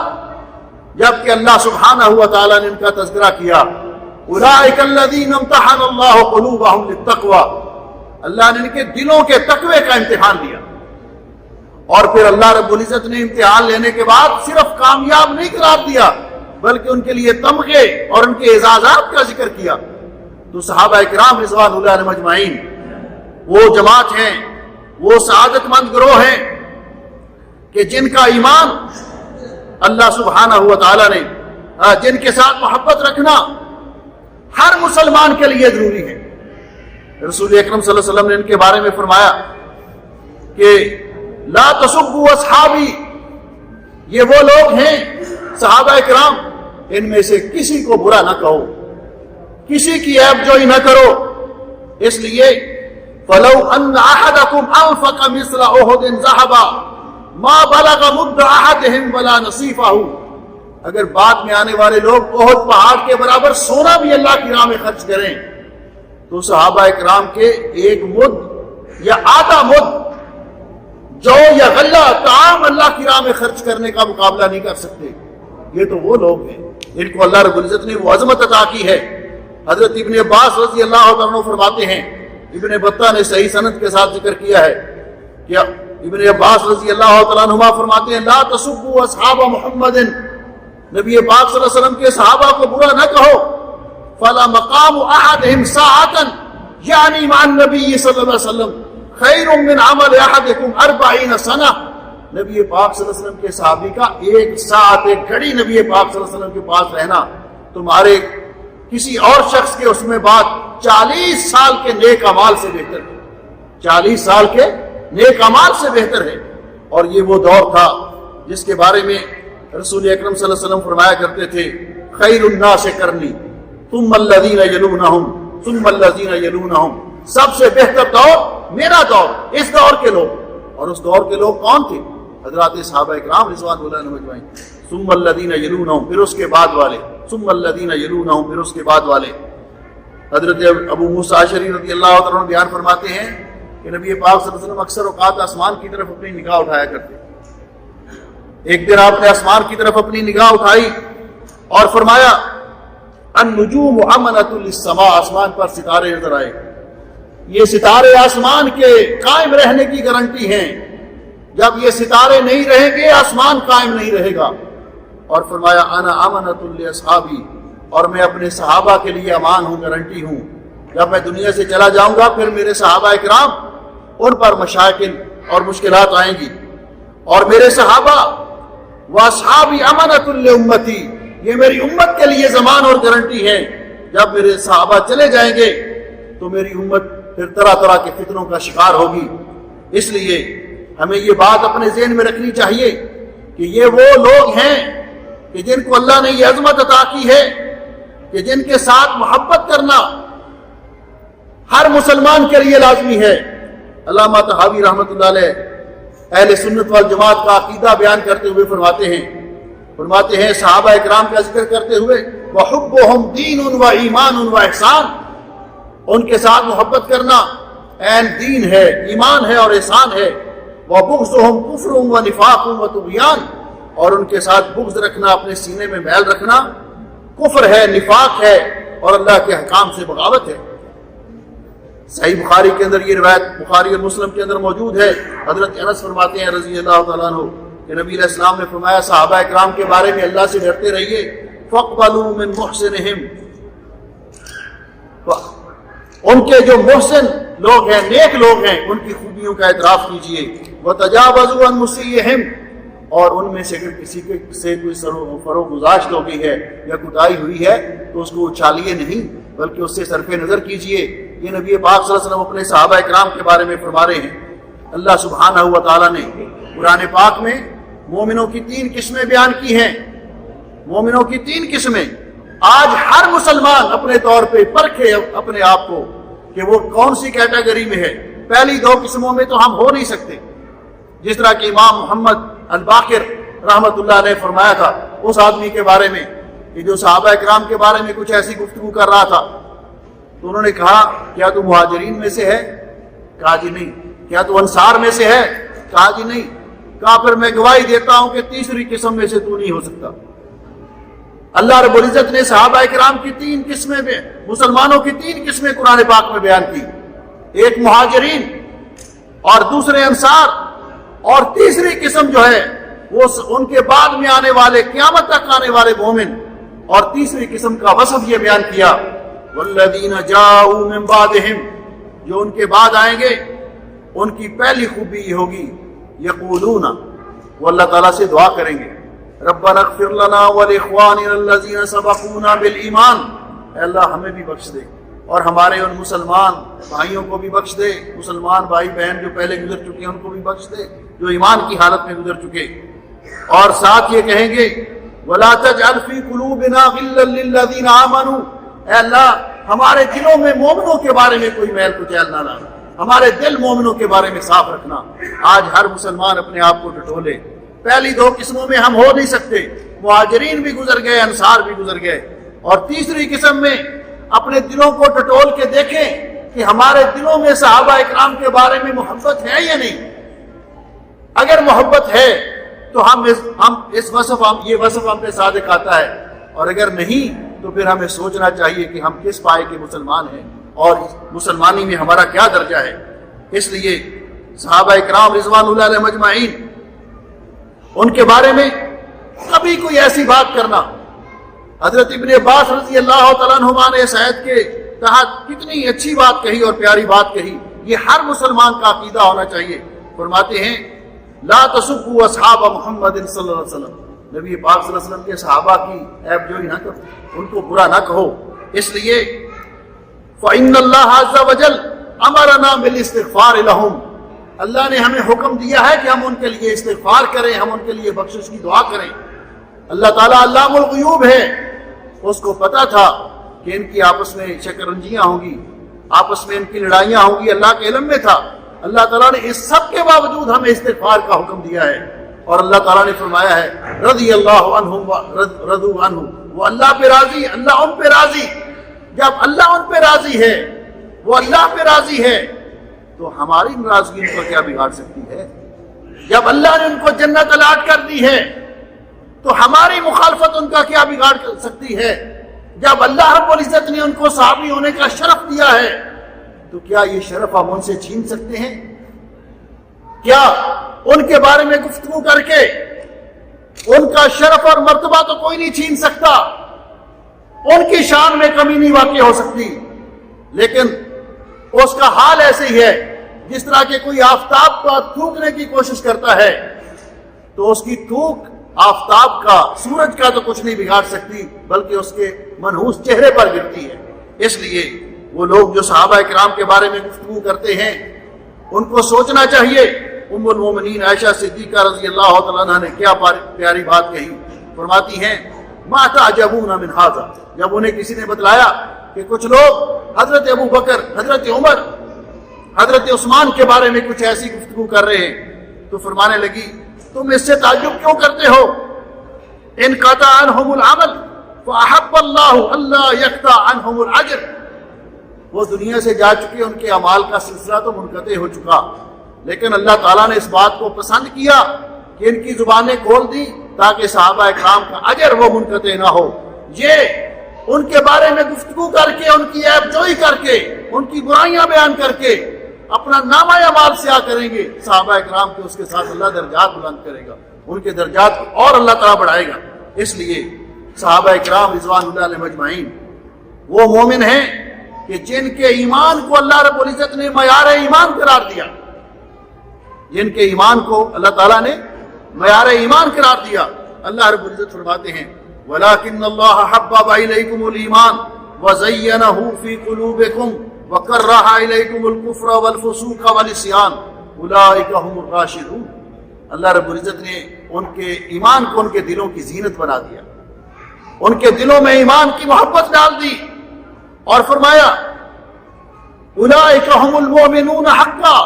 جبکہ اللہ سبحانہ و تعالیٰ نے ان کا تذکرہ کیا اولئک الذین امتحن اللہ قلوبہم للتقوی، اللہ نے ان کے دلوں کے تقوی کا امتحان دیا. اور پھر اللہ رب العزت نے امتحان لینے کے بعد صرف کامیاب نہیں قرار دیا بلکہ ان کے لیے تمغے اور ان کے اعزازات کا ذکر کیا. تو صحابہ کرام رضوان اللہ علیہم اجمعین وہ جماعت ہیں، وہ سعادت مند گروہ ہیں کہ جن کا ایمان اللہ سبحانہ و تعالیٰ نے، جن کے ساتھ محبت رکھنا ہر مسلمان کے لیے ضروری ہے. رسول اکرم صلی اللہ علیہ وسلم نے ان کے بارے میں فرمایا کہ لا تسبوا اصحابی، یہ وہ لوگ ہیں صحابہ کرام، ان میں سے کسی کو برا نہ کہو، کسی کی عیب جوئی نہ کرو، اس لیے فلو ان احدکم انفق مثل احد ذهبا ما بلغ مد احدهم ولا نصیفہ، اگر بعد میں آنے والے لوگ احد پہاڑ کے برابر سونا بھی اللہ کی راہ میں خرچ کریں تو صحابہ کرام کے ایک مد یا آدھا مد جو یا غلہ طعام اللہ کی راہ میں خرچ کرنے کا مقابلہ نہیں کر سکتے۔ یہ تو وہ لوگ ہیں جن کو اللہ رب العزت نے وہ عظمت عطا کی ہے۔ حضرت ابن عباس رضی اللہ عنہ فرماتے ہیں، ابن بطہ نے صحیح سند کے ساتھ ذکر کیا ہے کہ ابن عباس رضی اللہ تعالیٰ عنہما فرماتے ہیں لا تسبوا اصحاب محمد، نبی پاک صلی اللہ علیہ وسلم کے صحابہ کو برا نہ کہو، فلا مقام احدهم ساعتا یعنی مع النبی صلی اللہ علیہ وسلم خیر من عمل احدکم 40 سنہ، نبی پاک صلی اللہ علیہ وسلم کے صحابی کا ایک ساعت ایک گھڑی نبی پاک صلی اللہ علیہ وسلم کے پاس رہنا تمہارے کسی اور شخص کے اس میں بعد 40 سال کے نیک اعمال سے بہتر ہے، 40 سال کے نیک اعمال سے بہتر ہے۔ اور یہ وہ دور تھا جس کے بارے میں رسول اکرم صلی اللہ علیہ وسلم فرمایا کرتے تھے خیر الناس قرنی ثم الذین یلونہم ثم الذین یلونہم، سب سے بہتر دور میرا دور، اس دور کے لوگ، اور اس دور کے لوگ کون تھے؟ حضرات صحابہ کرام رضوان اللہ علیہم اجمعین، ثم الذین یلونہم، پھر اس کے بعد والے، ثم الذین یلونہم، پھر اس کے بعد والے۔ حضرت ابو موسیٰ اشعری رضی اللہ عنہ بیان فرماتے ہیں کہ نبی پاک صلی اللہ علیہ وسلم اکثر اوقات آسمان کی طرف اپنی نگاہ اٹھایا کرتے۔ ایک دن آپ نے آسمان کی طرف اپنی نگاہ اٹھائی اور فرمایا النجوم امنۃ للسماء، آسمان پر ستارے نظر آئے، یہ ستارے آسمان کے قائم رہنے کی گارنٹی ہیں، جب یہ ستارے نہیں رہیں گے آسمان قائم نہیں رہے گا۔ اور فرمایا انا امنۃ لاصحابی، اور میں اپنے صحابہ کے لیے امان ہوں، گارنٹی ہوں، جب میں دنیا سے چلا جاؤں گا پھر میرے صحابہ کرام ان پر مشاکل اور مشکلات آئیں گی، اور میرے صحابہ واصحابی امنۃ لامتی، یہ میری امت کے لیے ضمان اور گارنٹی ہے، جب میرے صحابہ چلے جائیں گے تو میری امت پھر طرح طرح کے فتنوں کا شکار ہوگی۔ اس لیے ہمیں یہ بات اپنے ذہن میں رکھنی چاہیے کہ یہ وہ لوگ ہیں کہ جن کو اللہ نے یہ عظمت عطا کی ہے کہ جن کے ساتھ محبت کرنا ہر مسلمان کے لیے لازمی ہے۔ علامہ طحاوی رحمۃ اللہ علیہ اہل سنت والجماعت کا عقیدہ بیان کرتے ہوئے فرماتے ہیں صحابہ اکرام کا ذکر کرتے ہوئے وحبہم دین و ایمان و احسان، ان کے ساتھ محبت کرنا عین دین ہے، ایمان ہے اور احسان ہے۔ وبغضہم کفر و نفاق و طغیان، اور ان کے ساتھ بغض رکھنا، اپنے سینے میں میل رکھنا کفر ہے، نفاق ہے اور اللہ کے حکام سے بغاوت ہے۔ صحیح بخاری کے اندر یہ روایت بخاری اور مسلم کے اندر موجود ہے، حضرت انس فرماتے ہیں رضی اللہ تعالیٰ عنہ کہ نبی علیہ السلام نے فرمایا صحابہ اکرام کے بارے میں اللہ سے ڈرتے رہیے، فاقبلوا من محسنہم، ان کے جو محسن لوگ ہیں، نیک لوگ ہیں، ان کی خوبیوں کا اعتراف کیجیے، وتجاوزوا عن مسیئہم، اور ان میں سے اگر کسی سے کوئی فروغ گزاشت ہو گئی ہے یا کوتاہی ہوئی ہے تو اس کو اچھالیے نہیں بلکہ اس سے صرف نظر کیجیے۔ یہ نبی پاک صلی اللہ علیہ وسلم اپنے صحابہ اکرام کے بارے میں فرما رہے ہیں۔ اللہ سبحانہ و تعالیٰ نے قرآن پاک میں مومنوں کی 3 قسمیں بیان کی ہیں، مومنوں کی 3 قسمیں۔ آج ہر مسلمان اپنے طور پہ پرکھے اپنے آپ کو کہ وہ کون سی کیٹیگری میں ہے۔ پہلی 2 قسموں میں تو ہم ہو نہیں سکتے، جس طرح کہ امام محمد الباقر رحمت اللہ نے فرمایا تھا اس آدمی کے بارے میں کہ جو صحابہ اکرام کے بارے میں کچھ ایسی گفتگو کر رہا تھا، تو انہوں نے کہا کیا تو مہاجرین میں سے ہے؟ کہا جی نہیں۔ کیا تو انصار میں سے ہے؟ کہا جی نہیں۔ کہا پھر میں گواہی دیتا ہوں کہ تیسری قسم میں سے تو نہیں ہو سکتا۔ اللہ رب العزت نے صحابہ اکرام کی 3 قسمیں، مسلمانوں کی 3 قسمیں قرآن پاک میں بیان کی، ایک مہاجرین اور دوسرے انصار، اور تیسری قسم جو ہے وہ ان کے بعد میں آنے والے قیامت تک آنے والے مومن، اور تیسری قسم کا وصف یہ بیان کیا والذین جاؤوا من بعدہم، جو ان کے بعد آئیں گے ان کی پہلی خوبی یہ ہوگی یقولون، وہ اللہ تعالیٰ سے دعا کریں گے ربنا اغفر لنا ولاخواننا الذین سبقونا بالایمان، اے اللہ ہمیں بھی بخش دے، اور ہمارے ان مسلمان بھائیوں کو بھی بخش دے، مسلمان بھائی بہن جو پہلے گزر چکے ہیں ان کو بھی بخش دے، جو ایمان کی حالت میں گزر چکے۔ اور ساتھ یہ کہیں گے وَلَا تَجْعَلْ فِي قُلُوبِنَا غِلًّا لِّلَّذِينَ آمَنُوا، اے اللہ ہمارے دلوں میں مومنوں کے بارے میں کوئی میل کچیل نہ لانا، ہمارے دل مومنوں کے بارے میں صاف رکھنا۔ آج ہر مسلمان اپنے آپ کو ٹٹولے، پہلی دو قسموں میں ہم ہو نہیں سکتے، مہاجرین بھی گزر گئے، انصار بھی گزر گئے، اور تیسری قسم میں اپنے دلوں کو ٹٹول کے دیکھیں کہ ہمارے دلوں میں صحابہ اکرام کے بارے میں محبت ہے یا نہیں۔ اگر محبت ہے تو یہ وصف ہم پہ صادق آتا ہے، اور اگر نہیں تو پھر ہمیں سوچنا چاہیے کہ ہم کس پائے کے مسلمان ہیں اور مسلمانی میں ہمارا کیا درجہ ہے۔ اس لیے صحابہ اکرام رضوان اللہ علیہم اجمعین، ان کے بارے میں کبھی کوئی ایسی بات کرنا، حضرت ابن عباس رضی اللہ تعالیٰ عنہما نے اس آیت کے تحت کتنی اچھی بات کہی اور پیاری بات کہی، یہ ہر مسلمان کا عقیدہ ہونا چاہیے۔ فرماتے ہیں لا تسبوا اصحاب محمد صلی اللہ علیہ وسلم، نبی پاک صلی اللہ علیہ وسلم کے صحابہ کی عیب جوئی نہ کرو، ان کو برا نہ کہو۔ اس لیے فإن اللہ عز وجل امرنا بالاستغفار لهم، اللہ نے ہمیں حکم دیا ہے کہ ہم ان کے لیے استغفار کریں، ہم ان کے لیے بخشش کی دعا کریں۔ اللہ تعالیٰ علام الغیوب ہے، اس کو پتا تھا کہ ان کی آپس میں شکنجیاں ہوں گی، آپس میں ان کی لڑائیاں ہوں گی، اللہ کے علم میں تھا۔ اللہ تعالیٰ نے اس سب کے باوجود ہمیں استغفار کا حکم دیا ہے، اور اللہ تعالیٰ نے فرمایا ہے رضی اللہ عنہم رضوا عنہ، وہ اللہ پہ راضی، اللہ ان پہ راضی۔ جب اللہ ان پہ راضی ہے، وہ اللہ پہ راضی ہے، تو ہماری ناراضگی ان پر کیا بگاڑ سکتی ہے؟ جب اللہ نے ان کو جنت الاٹ کر دی ہے تو ہماری مخالفت ان کا کیا بگاڑ سکتی ہے؟ جب اللہ رب العزت نے ان کو صحابی ہونے کا شرف دیا ہے تو کیا یہ شرف ہم ان سے چھین سکتے ہیں؟ کیا ان کے بارے میں گفتگو کر کے ان کا شرف اور مرتبہ تو کوئی نہیں چھین سکتا، ان کی شان میں کمی نہیں واقع ہو سکتی، لیکن اس کا حال ایسے ہی ہے جس طرح کہ کوئی آفتاب کو تھوکنے کی کوشش کرتا ہے تو اس کی تھوک آفتاب کا، سورج کا تو کچھ نہیں بگاڑ سکتی، بلکہ اس کے منحوس چہرے پر گرتی ہے۔ اس لیے وہ لوگ جو صحابہ اکرام کے بارے میں گفتگو کرتے ہیں ان کو سوچنا چاہیے۔ ام المومنین عائشہ صدیقہ رضی اللہ تعالیٰ عنہ نے کیا پیاری بات کہی، فرماتی ہیں ما تعجبون من ھذا، جب انہیں کسی نے بتلایا کہ کچھ لوگ حضرت ابو بکر، حضرت عمر، حضرت عثمان کے بارے میں کچھ ایسی گفتگو کر رہے ہیں، تو فرمانے لگی تم اس سے تعجب کیوں کرتے ہو؟ انقطع عنہم العمل فاحب اللہ اللہ یقطع عنہم الاجر، وہ دنیا سے جا چکے، ان کے اعمال کا سلسلہ تو منقطع ہو چکا، لیکن اللہ تعالیٰ نے اس بات کو پسند کیا کہ ان کی زبانیں کھول دی تاکہ صحابہ اکرام کا اجر وہ منقطع نہ ہو۔ یہ ان کے بارے میں گفتگو کر کے، ان کی عیب جوئی کر کے، ان کی برائیاں بیان کر کے اپنا نامہ اعمال سیاہ کریں گے صحابہ اکرام کے، اس کے ساتھ اللہ درجات بلند کرے گا، ان کے درجات کو اور اللہ تعالیٰ بڑھائے گا۔ اس لیے صحابہ اکرام رضوان اللہ علیہم اجمعین وہ مومن ہیں کہ جن کے ایمان کو اللہ رب العزت نے معیار ایمان قرار دیا، جن کے ایمان کو اللہ تعالیٰ نے معیار ایمان قرار دیا۔ اللہ رب العزت فرماتے ہیں وَلَكِنَّ اللَّهَ حَبَّبَ إِلَيْكُمُ الْإِيمَانَ وَزَيَّنَهُ فِي قُلُوبِكُمْ وَكَرَّهَ إِلَيْكُمُ الْكُفْرَ وَالْفُسُوقَ وَالْعِصْيَانَ أُولَٰئِكَ هُمُ الرَّاشِدُونَ، اللہ رب العزت نے ان کے ایمان کو ان کے دلوں کی زینت بنا دیا، ان کے دلوں میں ایمان کی محبت ڈال دی، اور فرمایا أُولَٰئِكَ هُمُ الْمُؤْمِنُونَ حَقًّا،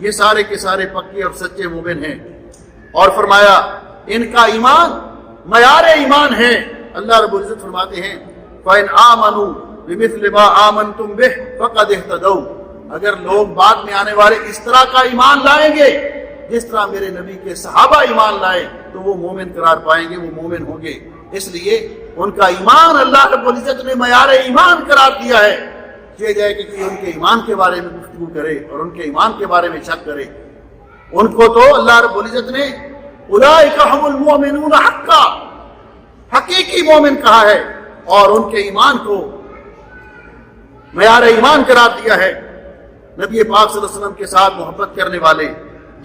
یہ سارے کے سارے پکے اور سچے مومن ہیں، اور فرمایا ان کا ایمان معیار ایمان ہے۔ اللہ رب العزت فرماتے ہیں فَإِنْ آمَنُوا بِمِثْلِ مَا آمَنْتُمْ بِهِ فَقَدِ اهْتَدَوْا، اگر لوگ بعد میں آنے والے اس طرح کا ایمان لائیں گے جس طرح میرے نبی کے صحابہ ایمان لائے تو وہ مومن قرار پائیں گے، وہ مومن ہوں گے۔ اس لیے ان کا ایمان اللہ رب العزت نے معیار ایمان قرار دیا ہے۔ یہ جائے کہ ان کے ایمان کے بارے میں گفتگو کرے اور ان کے ایمان کے بارے میں شک کرے، ان کو تو اللہ رب العزت نے اولئک هم المؤمنون حقا، حقیقی مومن کہا ہے، اور ان کے ایمان کو معیار ایمان قرار دیا ہے۔ نبی پاک صلی اللہ علیہ وسلم کے ساتھ محبت کرنے والے،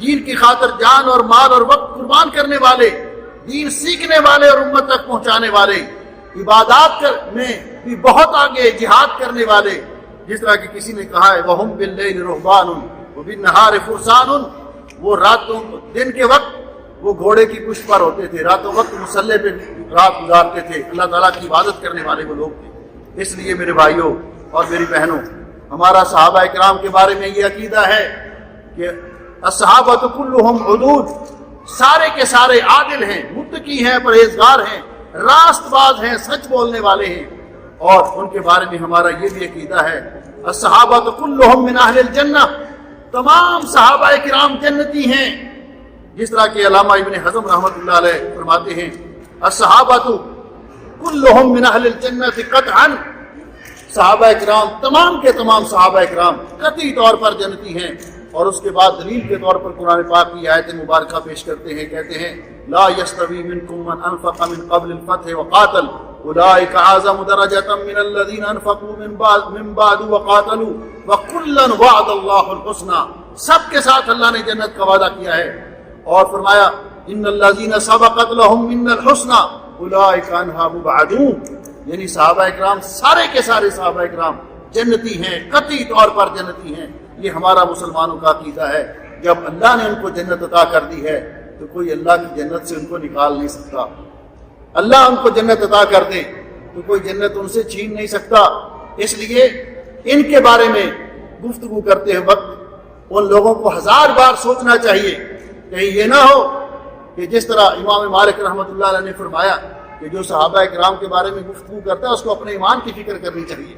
دین کی خاطر جان اور مال اور وقت قربان کرنے والے، دین سیکھنے والے اور امت تک پہنچانے والے، عبادات میں بھی بہت آگے جہاد کرنے والے، جس طرح کہ کسی نے کہا ہے وَهُمْ بِاللَّيْلِ رُهْبَانٌ وَبِالنَّهَارِ فُرْسَانٌ، وہ راتوں دن کے وقت وہ گھوڑے کی پشت پر ہوتے تھے، راتوں وقت مسلح پہ رات گزارتے تھے، اللہ تعالیٰ کی عبادت کرنے والے وہ لوگ تھے۔ اس لیے میرے بھائیوں اور میری بہنوں، ہمارا صحابہ کرام کے بارے میں یہ عقیدہ ہے کہ الصحابۃ کلھم عدول، سارے کے سارے عادل ہیں، متقی ہیں، پرہیزگار ہیں، راست باز ہیں، سچ بولنے والے ہیں۔ اور ان کے بارے میں ہمارا یہ بھی عقیدہ ہے الصحابۃ کلھم من اہل الجنہ، تمام صحابہ کرام جنتی ہیں، جس طرح کہ علامہ ابن حزم رحمۃ اللہ علیہ فرماتے ہیں الصحابۃ کلھم من اہل الجنہ قطعا، صحابہ کرام تمام کے تمام صحابہ کرام قطعی طور پر جنتی ہیں۔ اور اس کے بعد دلیل کے طور پر قرآن پاک کی آیت مبارکہ پیش کرتے ہیں، کہتے ہیں لا یستوی منکم من انفق من قبل الفتح وقاتل اولئک اعظم درجۃ من الذین انفقوا من بعد وقاتلوا وکلا وعد اللہ الحسنى، سب کے ساتھ اللہ نے جنت کا وعدہ کیا ہے، اور فرمایا ان الذین سبقت لهم منا الحسنى اولئک عنها مبعدون، یعنی صحابہ اکرام سارے کے سارے صحابہ اکرام جنتی ہیں، قطعی طور پر جنتی ہیں۔ یہ ہمارا مسلمانوں کا عقیدہ ہے، جب اللہ نے ان کو جنت عطا کر دی ہے تو کوئی اللہ کی جنت سے ان کو نکال نہیں سکتا۔ اللہ ان کو جنت عطا کر دے تو کوئی جنت ان سے چھین نہیں سکتا۔ اس لیے ان کے بارے میں گفتگو کرتے وقت ان لوگوں کو 1000 بار سوچنا چاہیے، کہیں یہ نہ ہو کہ جس طرح امام مالک رحمۃ اللہ علیہ نے فرمایا کہ جو صحابہ اکرام کے بارے میں گفتگو کرتا ہے اس کو اپنے ایمان کی فکر کرنی چاہیے۔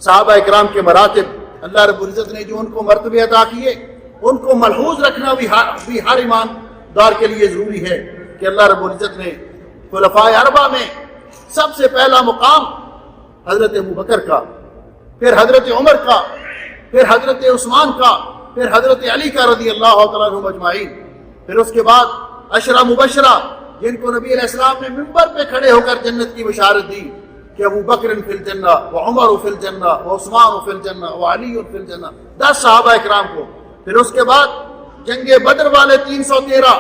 صحابہ اکرام کے مراتب اللہ رب العزت نے جو ان کو مرتبے عطا کیے، ان کو ملحوظ رکھنا بھی ہر ایماندار کے لیے ضروری ہے کہ اللہ رب العزت نے خلفائے اربعہ میں سب سے پہلا مقام حضرت ابوبکر کا، پھر حضرت عمر کا، پھر حضرت عثمان کا، پھر حضرت علی کا رضی اللہ تعالیٰ عنہم اجمعین، پھر اس کے بعد عشرہ مبشرہ جن کو نبی علیہ السلام نے منبر پہ کھڑے ہو کر جنت کی بشارت دی کہ ابو بکر فی الجنہ وعمر فی الجنہ وعثمان فی الجنہ وعلی فی الجنہ، 10 صحابہ اکرام کو۔ پھر اس کے بعد جنگ بدر والے 313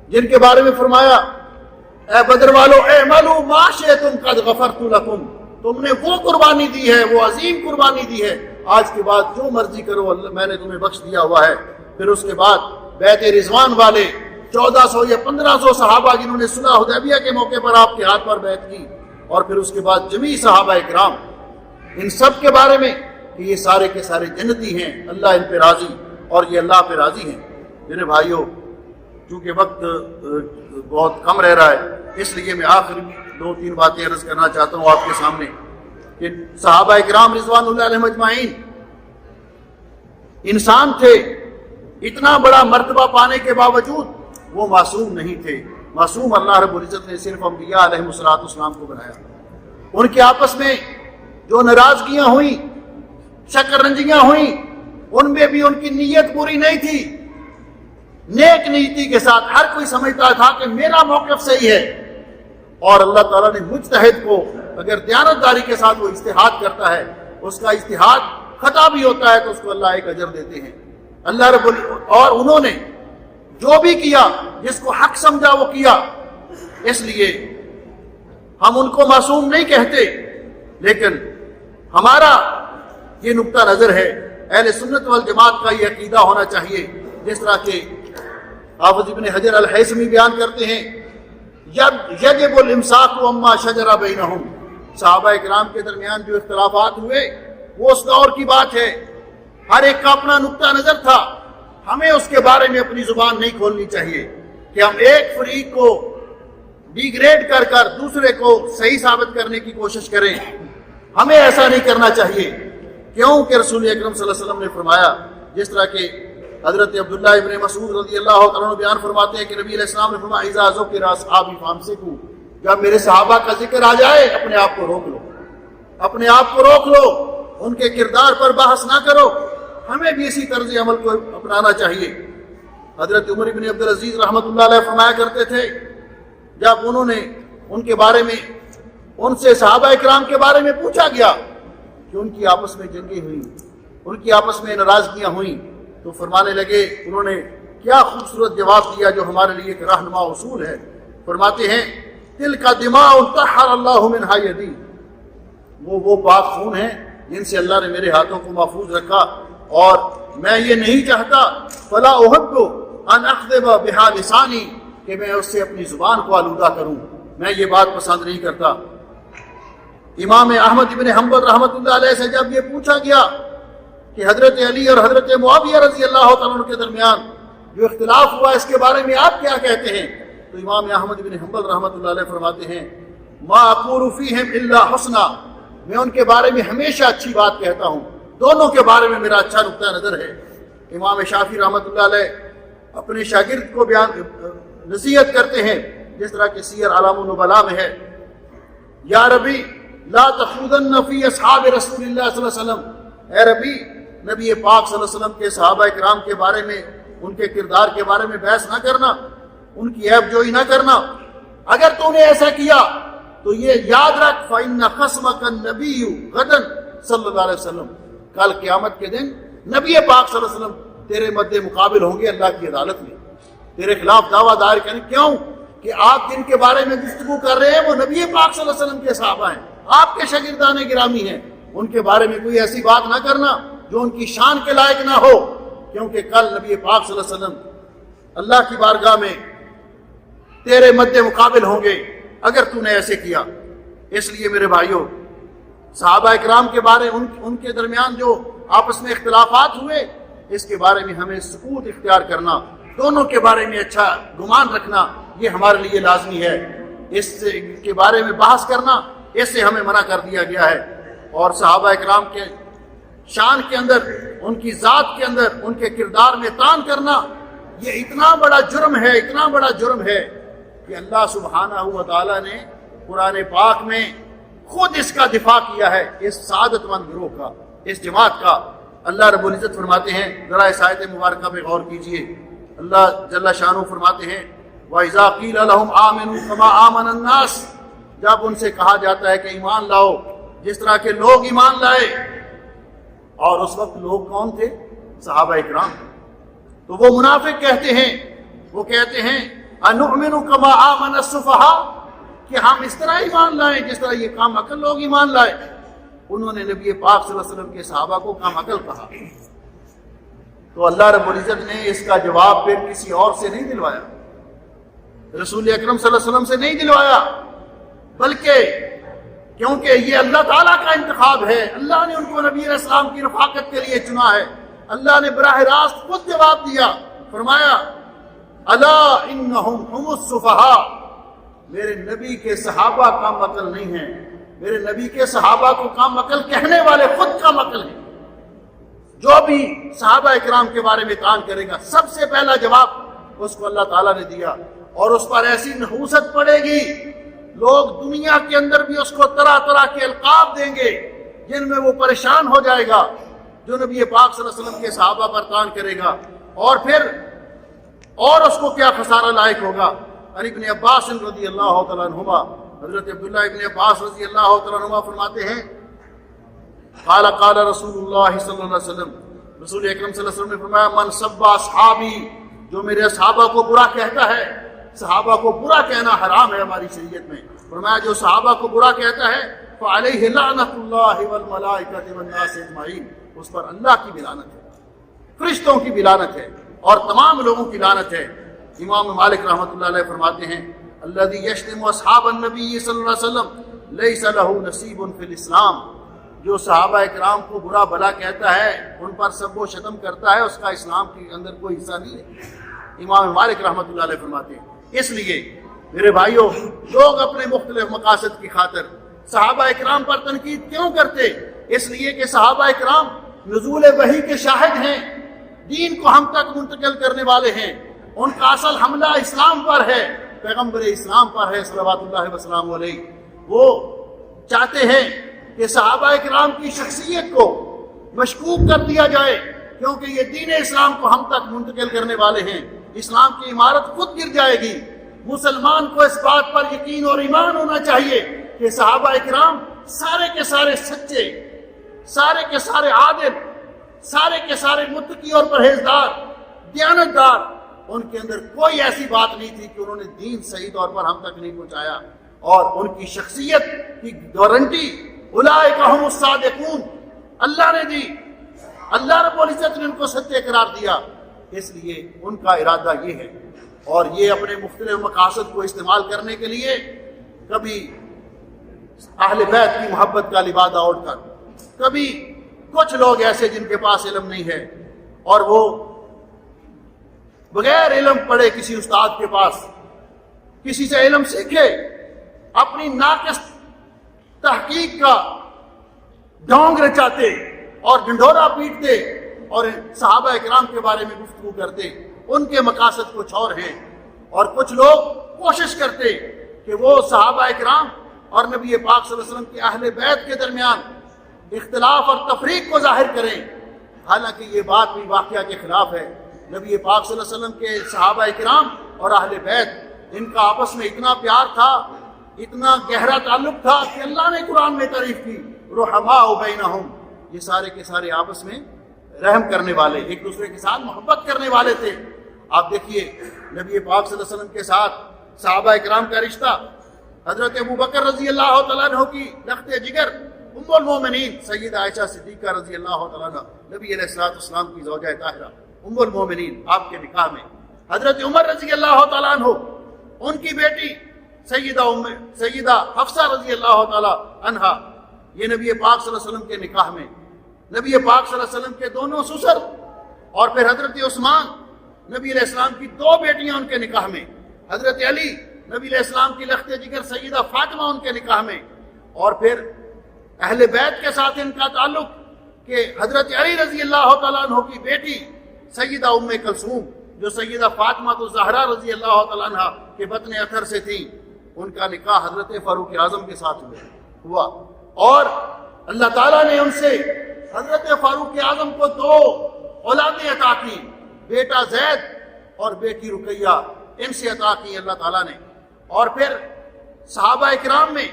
جن کے بارے میں فرمایا اے بدر والو اعملوا ما شئتم قد غفرت لکم، تم نے وہ قربانی دی ہے، وہ عظیم قربانی دی ہے، آج کے بعد جو مرضی کرو اللہ میں نے تمہیں بخش دیا ہوا ہے۔ پھر اس کے بعد بیعت رضوان والے 1400 یا 1500 صحابہ جنہوں نے صلح حدیبیہ کے موقع پر آپ کے ہاتھ پر بیعت کی، اور پھر اس کے بعد جمیع صحابہ اکرام، ان سب کے بارے میں کہ یہ سارے کے سارے جنتی ہیں، اللہ ان پہ راضی اور یہ اللہ پہ راضی ہیں۔ میرے بھائیوں، چونکہ وقت بہت کم رہ رہا ہے اس لیے میں آخر 2-3 باتیں عرض کرنا چاہتا ہوں آپ کے سامنے کہ صحابہ اکرام رضوان اللہ علیہم اجمعین انسان تھے، اتنا بڑا مرتبہ پانے کے باوجود وہ معصوم نہیں تھے۔ معصوم اللہ رب العزت نے صرف انبیاء علیہم السلام کو بنایا۔ ان کے آپس میں جو ناراضگیاں ہوئیں، شکر رنجیاں ہوئیں، ان میں بھی ان کی نیت پوری نہیں تھی، نیک نیتی کے ساتھ ہر کوئی سمجھتا تھا کہ میرا موقف صحیح ہے، اور اللہ تعالیٰ نے مجتہد کو اگر دیانتداری کے ساتھ وہ اجتہاد کرتا ہے، اس کا اجتہاد خطا بھی ہوتا ہے تو اس کو اللہ ایک اجر دیتے ہیں۔ اللہ رب اور انہوں نے جو بھی کیا جس کو حق سمجھا وہ کیا، اس لیے ہم ان کو معصوم نہیں کہتے، لیکن ہمارا یہ نقطہ نظر ہے، اہل سنت والجماعت کا یہ عقیدہ ہونا چاہیے، جس طرح کہ حافظ ابن حجر الہیثمی بیان کرتے ہیں یجب الامساک عما شجر بینہم، صحابہ اکرام کے درمیان جو اختلافات ہوئے وہ اس دور کی بات ہے، ہر ایک کا اپنا نقطہ نظر تھا، ہمیں اس کے بارے میں اپنی زبان نہیں کھولنی چاہیے کہ ہم ایک فریق کو ڈیگریڈ کر کر دوسرے کو صحیح ثابت کرنے کی کوشش کریں، ہمیں ایسا نہیں کرنا چاہیے، کیوں کہ رسول اکرم صلی اللہ علیہ وسلم نے فرمایا، جس طرح کہ حضرت عبداللہ ابن مسعود رضی اللہ تعالیٰ عنہ بیان فرماتے ہیں کہ نبی علیہ السلام نے فرمایا اذا ذکر اصحابی فامسکوا، جب میرے صحابہ کا ذکر آ جائے اپنے آپ کو روک لو، اپنے آپ کو روک لو، ان کے کردار پر بحث نہ کرو، ہمیں بھی اسی طرز عمل کو اپنانا چاہیے۔ حضرت عمر بن عبدالعزیز رحمۃ اللہ علیہ فرمایا کرتے تھے جب انہوں نے ان کے بارے میں ان سے صحابہ اکرام کے بارے میں پوچھا گیا کہ ان کی آپس میں جنگیں ہوئیں، ان کی آپس میں ناراضگیاں ہوئیں، تو فرمانے لگے، انہوں نے کیا خوبصورت جواب دیا جو ہمارے لیے ایک رہنما اصول ہے، فرماتے ہیں تلک دماء طہر اللہ منہا یدی، وہ پاک خون ہیں جن سے اللہ نے میرے ہاتھوں کو محفوظ رکھا، اور میں یہ نہیں چاہتا فلا احب ان اکذب بہا لسانی کہ میں اس سے اپنی زبان کو آلودہ کروں، میں یہ بات پسند نہیں کرتا۔ امام احمد بن حنبل رحمۃ اللہ علیہ سے جب یہ پوچھا گیا کہ حضرت علی اور حضرت معاویہ رضی اللہ تعالیٰ عنہ کے درمیان جو اختلاف ہوا اس کے بارے میں آپ کیا کہتے ہیں، تو امام احمد بن حنبل رحمۃ اللہ علیہ فرماتے ہیں ما اقول فیہم الا حسنا، میں ان کے بارے میں ہمیشہ اچھی بات کہتا ہوں، دونوں کے بارے میں میرا اچھا نقطہ نظر ہے۔ امام شافعی رحمۃ اللہ علیہ اپنے شاگرد کو نصیحت کرتے ہیں، جس طرح کہ سیر اعلام النبلاء میں ہے، یا ربی لا تخوضن فی اصحاب رسول اللہ صلی اللہ علیہ وسلم، اے ربی نبی پاک صلی اللہ علیہ وسلم کے صحابہ کرام کے بارے میں، ان کے کردار کے بارے میں بحث نہ کرنا، ان کی عیب جوئی نہ کرنا۔ اگر تو نے ایسا کیا تو یہ یاد رکھ فَإِنَّ خَصْمَكَ النَّبِيُّ غَدًا صلی اللہ علیہ وسلم، کل قیامت کے دن نبی پاک صلی اللہ علیہ وسلم تیرے مد مقابل ہوں گے اللہ کی عدالت میں، تیرے خلاف دعویٰ دائر کریں۔ کیوں کہ آپ جن کے بارے میں گفتگو کر رہے ہیں وہ نبی پاک صلی اللہ علیہ وسلم کے صحابہ ہیں، آپ کے شاگردان گرامی ہیں، ان کے بارے میں کوئی ایسی بات نہ کرنا جو ان کی شان کے لائق نہ ہو، کیونکہ کل نبی پاک صلی اللہ علیہ وسلم اللہ کی بارگاہ میں تیرے مد مقابل ہوں گے اگر تو نے ایسے کیا۔ اس لیے میرے بھائیوں، صحابہ اکرام کے بارے ان کے درمیان جو آپس میں اختلافات ہوئے، اس کے بارے میں ہمیں سکوت اختیار کرنا، دونوں کے بارے میں اچھا گمان رکھنا، یہ ہمارے لیے لازمی ہے۔ اس کے بارے میں بحث کرنا، اس سے ہمیں منع کر دیا گیا ہے۔ اور صحابہ اکرام کے شان کے اندر، ان کی ذات کے اندر، ان کے کردار میں طعن کرنا، یہ اتنا بڑا جرم ہے، اتنا بڑا جرم ہے کہ اللہ سبحانہ و تعالیٰ نے قرآن پاک میں خود اس کا دفاع کیا ہے، اس سعادت مند گروہ کا، اس جماعت کا۔ اللہ رب العزت فرماتے ہیں، ذرا اس آیت مبارکہ پہ غور کیجئے، اللہ جل شانہ فرماتے ہیں وَإِذَا قِيلَ لَهُمْ آمِنُوا كَمَا آمَنَ النَّاسِ، جب ان سے کہا جاتا ہے کہ ایمان لاؤ جس طرح کے لوگ ایمان لائے، اور اس وقت لوگ کون تھے؟ صحابہ اکرام۔ تو وہ منافق کہتے ہیں، وہ کہتے ہیں اَنُؤْمِنُ كَمَا آمَنَ السُّفَهَاءُ، کہ ہم اس طرح ایمان لائیں جس طرح یہ کام عقل لوگ ایمان لائے۔ انہوں نے نبی پاک صلی اللہ علیہ وسلم کے صحابہ کو کام عقل کہا، تو اللہ رب العزت نے اس کا جواب پھر کسی اور سے نہیں دلوایا، رسول اکرم صلی اللہ علیہ وسلم سے نہیں دلوایا، بلکہ کیونکہ یہ اللہ تعالیٰ کا انتخاب ہے، اللہ نے ان کو نبی علیہ السلام کی رفاقت کے لیے چنا ہے، اللہ نے براہ راست خود جواب دیا، فرمایا الا انہم ہم السفہاء، میرے نبی کے صحابہ کام عقل نہیں ہیں، میرے نبی کے صحابہ کو کام عقل کہنے والے خود کام عقل ہیں۔ جو بھی صحابہ اکرام کے بارے میں کام کرے گا، سب سے پہلا جواب اس کو اللہ تعالیٰ نے دیا، اور اس پر ایسی نحوست پڑے گی، لوگ دنیا کے اندر بھی اس کو طرح طرح کے القاب دیں گے جن میں وہ پریشان ہو جائے گا جو نبی پاک صلی اللہ علیہ وسلم کے صحابہ پر طعن کرے گا، اور پھر اور اس کو کیا خسارہ لائق ہوگا۔ عن ابن عباس رضی اللہ تعالیٰ عنہما، حضرت عبداللہ ابن عباس رضی اللہ تعالیٰ عنہما فرماتے ہیں قال قال رسول اللہ صلی اللہ علیہ وسلم، رسول اکرم صلی اللہ علیہ وسلم نے فرمایا من سب اصحابی، جو میرے صحابہ کو برا کہتا ہے، صحابہ کو برا کہنا حرام ہے ہماری شریعت میں، فرمایا جو صحابہ کو برا کہتا ہے فعلیہ لعنت اللہ والملائکۃ والناس اجمعین، اس پر اللہ کی بھی لعنت ہے، فرشتوں کی بھی لعنت ہے، اور تمام لوگوں کی لعنت ہے۔ امام مالک رحمۃ اللہ علیہ فرماتے ہیں الذی یشتم اصحاب النبی صلی اللہ علیہ وسلم لیس لہ نصیب فی الاسلام، جو صحابہ اکرام کو برا بھلا کہتا ہے، ان پر سب و شتم کرتا ہے، اس کا اسلام کے اندر کوئی حصہ نہیں ہے، امام مالک رحمۃ اللہ علیہ فرماتے ہیں۔ اس لیے میرے بھائیوں، لوگ اپنے مختلف مقاصد کی خاطر صحابہ اکرام پر تنقید کیوں کرتے؟ اس لیے کہ صحابہ اکرام نزول وحی کے شاہد ہیں، دین کو ہم تک منتقل کرنے والے ہیں، ان کا اصل حملہ اسلام پر ہے، پیغمبر اسلام پر ہے صلوات اللہ وسلام علیہ۔ وہ چاہتے ہیں کہ صحابہ اکرام کی شخصیت کو مشکوک کر دیا جائے، کیونکہ یہ دین اسلام کو ہم تک منتقل کرنے والے ہیں، اسلام کی عمارت خود گر جائے گی۔ مسلمان کو اس بات پر یقین اور ایمان ہونا چاہیے کہ صحابہ اکرام سارے کے سارے سچے، سارے کے سارے عادل، سارے کے سارے متقی اور پرہیزگار، دیانتدار، ان کے اندر کوئی ایسی بات نہیں تھی کہ انہوں نے دین صحیح طور پر ہم تک نہیں پہنچایا، اور ان کی شخصیت کی گارنٹی اولئک هم الصادقون، اللہ نے دی، اللہ رب العزت نے ان کو سچے قرار دیا، اس لیے ان کا ارادہ یہ ہے۔ اور یہ اپنے مختلف مقاصد کو استعمال کرنے کے لیے کبھی اہل بیت کی محبت کا لبادہ اوڑھ کر، کبھی کچھ لوگ ایسے جن کے پاس علم نہیں ہے اور وہ بغیر علم پڑھے کسی استاد کے پاس کسی سے علم سیکھے، اپنی ناقص تحقیق کا ڈھونگ رچاتے اور ڈنڈورا پیٹتے اور صحابہ کرام کے بارے میں گفتگو کرتے۔ ان کے مقاصد کچھ اور ہیں، اور کچھ لوگ کوشش کرتے کہ وہ صحابہ کرام اور نبی پاک صلی اللہ علیہ وسلم کی اہل بیت کے درمیان اختلاف اور تفریق کو ظاہر کریں، حالانکہ یہ بات بھی واقعہ کے خلاف ہے۔ نبی پاک صلی اللہ علیہ وسلم کے صحابہ کرام اور اہل بیت، ان کا آپس میں اتنا پیار تھا، اتنا گہرا تعلق تھا کہ اللہ نے قرآن میں تعریف کی، رحماء بینہم، یہ سارے کے سارے آپس میں رحم کرنے والے، ایک دوسرے کے ساتھ محبت کرنے والے تھے۔ آپ دیکھیے نبی پاک صلی اللہ علیہ وسلم کے ساتھ صحابہ کرام کا رشتہ، حضرت ابو بکر رضی اللہ تعالیٰ عنہ کی لخت جگر ام المومنین سیدہ عائشہ صدیقہ رضی اللہ تعالیٰ عنہ، نبی علیہ السلام کی زوجہ طاہرہ ام المومنین، آپ کے نکاح میں حضرت عمر رضی اللہ تعالیٰ عنہ، ان کی بیٹی سیدہ حفصہ رضی اللہ تعالیٰ عنہا، یہ نبی پاک صلی اللہ علیہ وسلم کے نکاح میں، نبی پاک صلی اللہ علیہ وسلم کے دونوں سسر، اور پھر حضرت عثمان، نبی علیہ السلام کی دو بیٹیاں ان کے نکاح میں، حضرت علی، نبی علیہ السلام کی لخت جگر سیدہ فاطمہ ان کے نکاح میں، اور پھر اہل بیت کے ساتھ ان کا تعلق کہ حضرت علی رضی اللہ تعالیٰ عنہ کی بیٹی سیدہ ام کلثوم، جو سیدہ فاطمہ الزہرا رضی اللہ تعالیٰ عنہ کے بطن اطہر سے تھی، ان کا نکاح حضرت فاروق اعظم کے ساتھ ہوا، اور اللہ تعالیٰ نے ان سے حضرت فاروق اعظم کو دو اولادیں عطا کی، بیٹا زید اور بیٹی رقیہ، ان سے عطا کی اللہ تعالیٰ نے۔ اور پھر صحابہ اکرام میں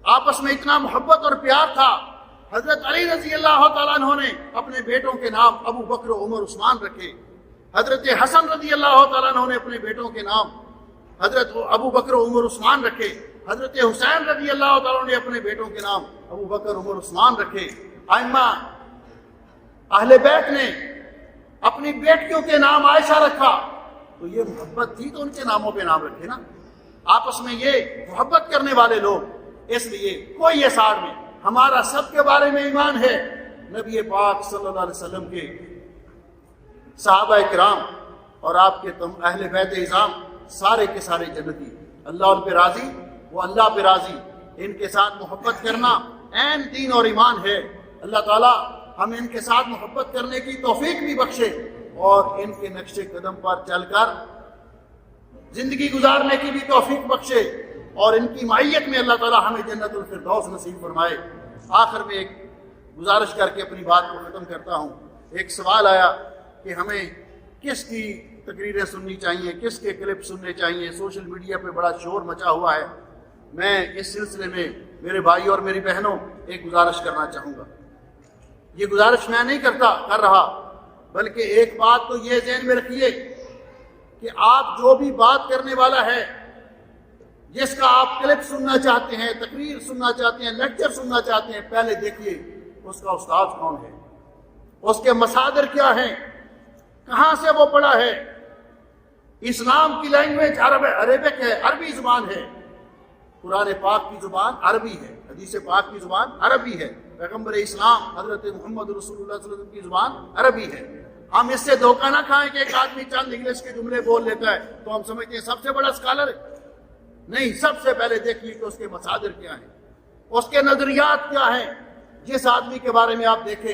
آپس میں اتنا محبت اور پیار تھا، حضرت علی رضی اللہ تعالیٰ عنہ نے اپنے بیٹوں کے نام ابو بکر عمر عثمان رکھے، حضرت حسن رضی اللہ تعالیٰ عنہ نے اپنے بیٹوں کے نام حضرت ابو بکر عمر عثمان رکھے، حضرت حسین رضی اللہ تعالیٰ نے اپنے بیٹوں کے نام ابو بکر عمر عثمان رکھے۔ ائمہ اہل بیت نے اپنی بیٹیوں کے نام عائشہ رکھا، تو یہ محبت تھی تو ان کے ناموں پہ نام رکھے نا، آپس میں یہ محبت کرنے والے لوگ۔ اس لیے کوئی اثار میں ہمارا سب کے بارے میں ایمان ہے، نبی پاک صلی اللہ علیہ وسلم کے صحابہ کرام اور آپ کے اہل بیت اعظام سارے کے سارے جنتی، اللہ ان پہ راضی، وہ اللہ پہ راضی، ان کے ساتھ محبت کرنا عین دین اور ایمان ہے۔ اللہ تعالیٰ ہمیں ان کے ساتھ محبت کرنے کی توفیق بھی بخشے اور ان کے نقش قدم پر چل کر زندگی گزارنے کی بھی توفیق بخشے، اور ان کی معیت میں اللہ تعالیٰ ہمیں جنت الفردوس نصیب فرمائے۔ آخر میں ایک گزارش کر کے اپنی بات کو ختم کرتا ہوں۔ ایک سوال آیا کہ ہمیں کس کی تقریریں سننی چاہیے، کس کے کلپ سننے چاہیے، سوشل میڈیا پہ بڑا شور مچا ہوا ہے۔ میں اس سلسلے میں میرے بھائی اور میری بہنوں ایک گزارش کرنا چاہوں گا۔ یہ گزارش میں نہیں کر رہا، بلکہ ایک بات تو یہ ذہن میں رکھیے کہ آپ جو بھی بات کرنے والا ہے، جس کا آپ کلپ سننا چاہتے ہیں، تقریر سننا چاہتے ہیں، لیکچر سننا چاہتے ہیں، پہلے دیکھیے اس کا استاد کون ہے، اس کے مصادر کیا ہیں، کہاں سے وہ پڑھا ہے۔ اسلام کی لینگویج عربک ہے، عربی زبان ہے، قرآن پاک کی زبان عربی ہے، حدیث پاک کی زبان عربی ہے، پیغمبر اسلام حضرت محمد رسول اللہ صلی اللہ علیہ وسلم کی زبان عربی ہے۔ ہم اس سے دھوکہ نہ کھائیں کہ ایک آدمی چند انگلش کے جملے بول لیتا ہے تو ہم سمجھتے ہیں سب سے بڑا اسکالر ہے۔ نہیں، سب سے پہلے دیکھیے کہ اس کے مصادر کیا ہیں، اس کے نظریات کیا ہیں۔ جس آدمی کے بارے میں آپ دیکھیں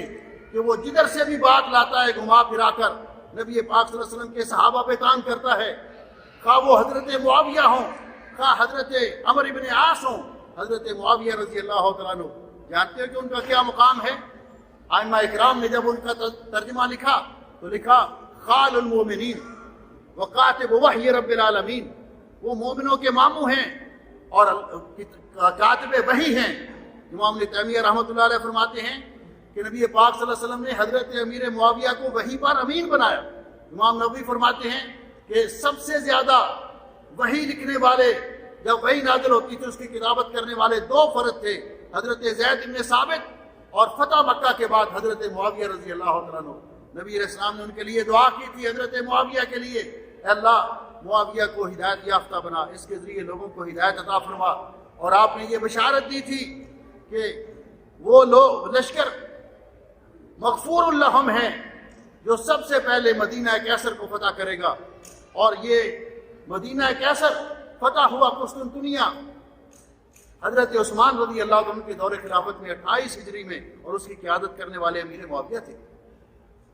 کہ وہ جدھر سے بھی بات لاتا ہے گھما پھرا کر نبی پاک صلی اللہ علیہ وسلم کے صحابہ پہ تان کرتا ہے، خواہ وہ حضرت معاویہ ہوں، خواہ حضرت عمر بن عاص ہوں، حضرت معاویہ رضی اللہ تعالیٰ عنہ، جانتے ہیں کہ ان کا کیا مقام ہے؟ ائمہ اکرام نے جب ان کا ترجمہ لکھا تو لکھا خال المومنین وکاتب وحی رب العالمین، وہ مومنوں کے ماموں ہیں اور کاتب وحی ہیں۔ امام ابن تیمیہ رحمۃ اللہ علیہ فرماتے ہیں کہ نبی پاک صلی اللہ علیہ وسلم نے حضرت امیر معاویہ کو وحی پر امین بنایا۔ امام نووی فرماتے ہیں کہ سب سے زیادہ وحی لکھنے والے، جب وحی نازل ہوتی تھی اس کی کتابت کرنے والے دو فرد تھے، حضرت زید بن ثابت اور فتح مکہ کے بعد حضرت معاویہ رضی اللہ تعالیٰ عنہ، نبی علیہ السلام نے ان کے لیے دعا کی تھی حضرت معاویہ کے لیے، اے اللہ معاویہ کو ہدایت یافتہ بنا، اس کے ذریعے لوگوں کو ہدایت عطا فرما۔ اور آپ نے یہ بشارت دی تھی کہ وہ لوگ لشکر مغفور الرحم ہیں جو سب سے پہلے مدینہ کیسر کو فتح کرے گا، اور یہ مدینہ کیسر فتح ہوا قسطنطنیہ حضرت عثمان رضی اللہ عنہ کے دور خلافت میں 28 ہجری میں، اور اس کی قیادت کرنے والے امیر معاویہ تھے۔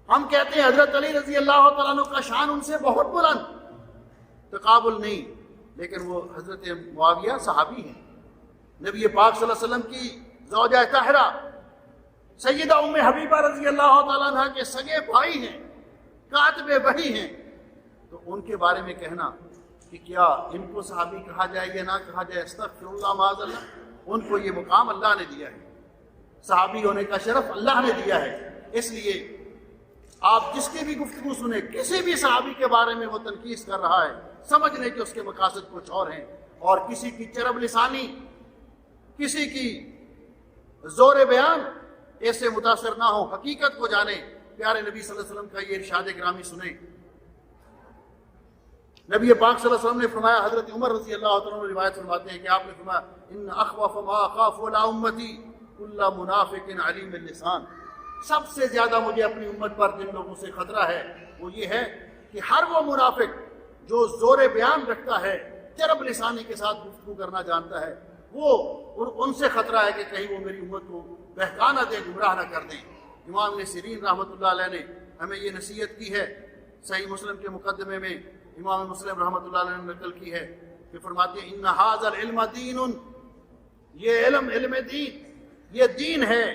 ہم کہتے ہیں حضرت علی رضی اللہ تعالیٰ عنہ کا شان ان سے بہت بلند، تقابل نہیں، لیکن وہ حضرت معاویہ صحابی ہیں، نبی پاک صلی اللہ علیہ وسلم کی زوجہ طاہرہ سیدہ ام حبیبہ رضی اللہ تعالیٰ عنہ کے سگے بھائی ہیں، کاتب وحی ہیں، تو ان کے بارے میں کہنا کہ کیا ان کو صحابی کہا جائے یا نہ کہا جائے، استغفر اللہ معاذ اللہ، ان کو یہ مقام اللہ نے دیا ہے، صحابی ہونے کا شرف اللہ نے دیا ہے۔ اس لیے آپ جس کی بھی گفتگو سنیں، کسی بھی صحابی کے بارے میں وہ تنقید کر رہا ہے، سمجھ لیں کہ اس کے مقاصد کچھ اور ہیں، اور کسی کی چرب لسانی، کسی کی زور بیان ایسے متاثر نہ ہو، حقیقت کو جانیں۔ پیارے نبی صلی اللہ علیہ وسلم کا یہ ارشاد گرامی سنیں، نبی پاک صلی اللہ علیہ وسلم نے فرمایا، حضرت عمر رضی اللہ تعالیٰ عنہ روایت فرماتے ہیں کہ آپ نے فرمایا، ان اخوف ما اخاف علی امتی کل منافق علیم اللسان، سب سے زیادہ مجھے اپنی امت پر جن لوگوں سے خطرہ ہے وہ یہ ہے کہ ہر وہ منافق جو زور بیان رکھتا ہے، چرب لسانی کے ساتھ گفتگو کرنا جانتا ہے، وہ ان سے خطرہ ہے کہ کہیں وہ میری امت کو بہکا نہ دیں، گمراہ نہ کر دیں۔ امام ابن سیرین رحمۃ اللہ علیہ نے ہمیں یہ نصیحت کی ہے، صحیح مسلم کے مقدمے میں امام مسلم رحمۃ اللہ علیہ نے نقل کی ہے کہ فرماتے ہیں، ان ھذا العلم دین، یہ علم دین، یہ دین ہے،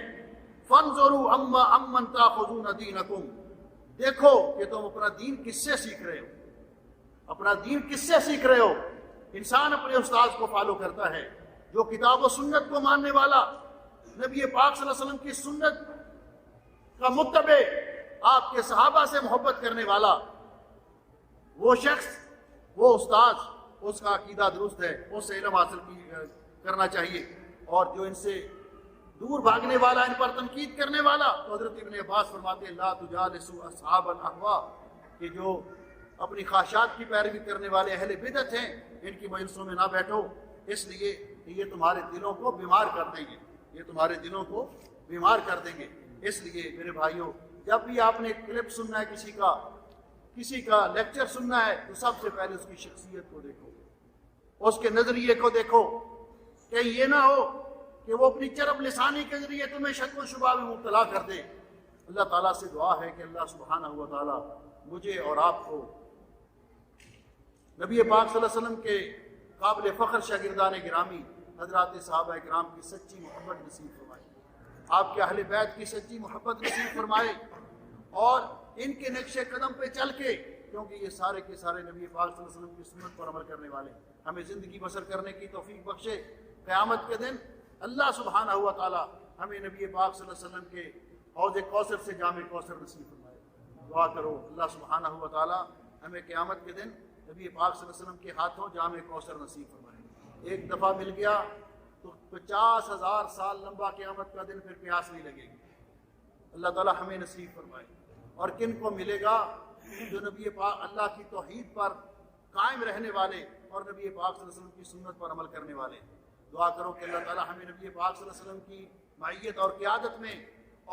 فانظروا امن تاخذون دینکم، دیکھو کہ تم اپنا دین کس سے سیکھ رہے ہو، اپنا دین کس سے سیکھ رہے ہو۔ انسان اپنے استاذ کو فالو کرتا ہے، جو کتاب و سنت کو ماننے والا، نبی پاک صلی اللہ علیہ وسلم کی سنت کا متبع، آپ کے صحابہ سے محبت کرنے والا، وہ شخص، وہ استاذ، اس کا عقیدہ درست ہے، اس سے علم حاصل کرنا چاہیے۔ اور جو ان سے دور بھاگنے والا، ان پر تنقید کرنے والا، تو حضرت ابن عباس فرماتے ہیں، لا تجالسوا اصحاب الاہواء، کہ جو اپنی خواہشات کی پیروی کرنے والے اہل بدعت ہیں، ان کی مجلسوں میں نہ بیٹھو، اس لیے کہ یہ تمہارے دلوں کو بیمار کر دیں گے، یہ تمہارے دلوں کو بیمار کر دیں گے۔ اس لیے میرے بھائیوں، جب بھی آپ نے کلپ سننا ہے، کسی کا لیکچر سننا ہے، تو سب سے پہلے اس کی شخصیت کو دیکھو، اس کے نظریے کو دیکھو، کہ یہ نہ ہو کہ وہ اپنی چرب لسانی کے ذریعے تمہیں شک و شبہ میں مبتلا کر دے۔ اللہ تعالیٰ سے دعا ہے کہ اللہ سبحانہ و تعالیٰ مجھے اور آپ کو نبی پاک صلی اللہ علیہ وسلم کے قابل فخر شاگردان گرامی حضرات صحابہ کرام کی سچی محبت نصیب فرمائے، آپ کے اہل بیت کی سچی محبت نصیب فرمائے، اور ان کے نقش قدم پہ چل کے، کیونکہ یہ سارے کے سارے نبی پاک صلی اللہ علیہ وسلم کی سنت پر عمل کرنے والے، ہمیں زندگی بسر کرنے کی توفیق بخشے۔ قیامت کے دن اللہ سبحانہ و تعالیٰ ہمیں نبی پاک صلی اللہ علیہ وسلم کے حوض کوثر سے جام کوثر نصیب فرمائے۔ دعا کرو اللہ سبحانہ و تعالیٰ ہمیں قیامت کے دن نبی پاک صلی اللہ علیہ وسلم کے ہاتھوں جام کوثر نصیب فرمائے۔ ایک دفعہ مل گیا تو 50,000 سال لمبا قیامت کا دن پھر پیاس نہیں لگے گی۔ اللہ تعالیٰ ہمیں نصیب فرمائے۔ اور کن کو ملے گا؟ جو نبی پاک اللہ کی توحید پر قائم رہنے والے اور نبی پاک صلی اللہ علیہ وسلم کی سنت پر عمل کرنے والے۔ دعا کرو کہ اللہ تعالیٰ ہمیں نبی پاک صلی اللہ علیہ وسلم کی معیت اور قیادت میں،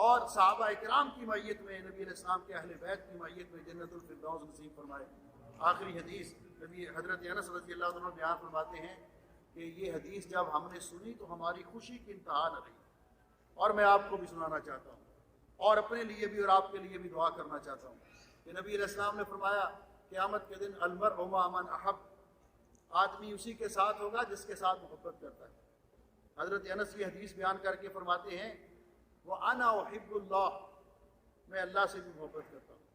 اور صحابہ اکرام کی معیت میں، نبی علیہ السلام کے اہل بیت کی معیت میں جنت الفردوس نصیب فرمائے۔ آخری حدیث نبی حضرت انس رضی اللہ عنہ بیان فرماتے ہیں کہ یہ حدیث جب ہم نے سنی تو ہماری خوشی کی انتہا نہ رہی، اور میں آپ کو بھی سنانا چاہتا ہوں، اور اپنے لیے بھی اور آپ کے لیے بھی دعا کرنا چاہتا ہوں کہ نبی علیہ السلام نے فرمایا قیامت کے دن المرء مع من احب، آدمی اسی کے ساتھ ہوگا جس کے ساتھ محبت کرتا ہے۔ حضرت انس یہ حدیث بیان کر کے فرماتے ہیں وَأَنَا أُحِبُّ اللَّهُ، میں اللہ سے بھی محبت کرتا ہوں،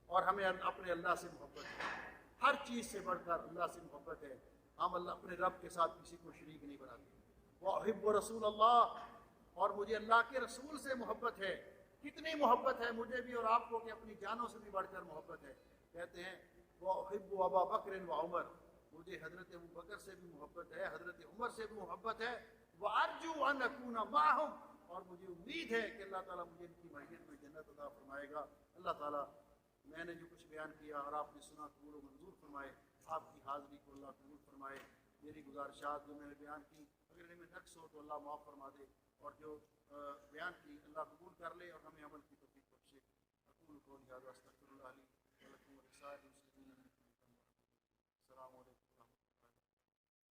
اور ہمیں اپنے اللہ سے محبت ہے، ہر چیز سے بڑھ کر اللہ سے محبت ہے۔ ہم اللہ اپنے رب کے ساتھ کسی کو شریک نہیں بناتے۔ وَأُحِبُّ رسول اللہ، اور مجھے اللہ کے رسول سے محبت ہے۔ کتنی محبت ہے مجھے بھی اور آپ کو کہ اپنی جانوں سے بھی بڑھ کر محبت ہے۔ کہتے ہیں وَأُحِبُّ أَبَا بَكْرٍ وَعُمَرٍ، مجھے حضرت ابو بکر سے بھی محبت ہے، حضرت عمر سے بھی محبت ہے، وَأَرْجُو أَنْ أَكُونَ مَعَهُمْ، اور مجھے امید ہے کہ اللہ تعالیٰ مجھے ان کی معیت میں جنت عطا فرمائے گا۔ اللہ تعالیٰ میں نے جو کچھ بیان کیا اور آپ نے سنا قبول و منظور فرمائے، آپ کی حاضری کو اللہ قبول فرمائے۔ میری گزارشات جو میں نے بیان کی اگر ان میں نقص ہو تو اللہ معاف فرما دے، اور جو بیان کی اللہ قبول کر لے اور ہمیں عمل کی توفیق بخشے۔ اقول قولی ھذا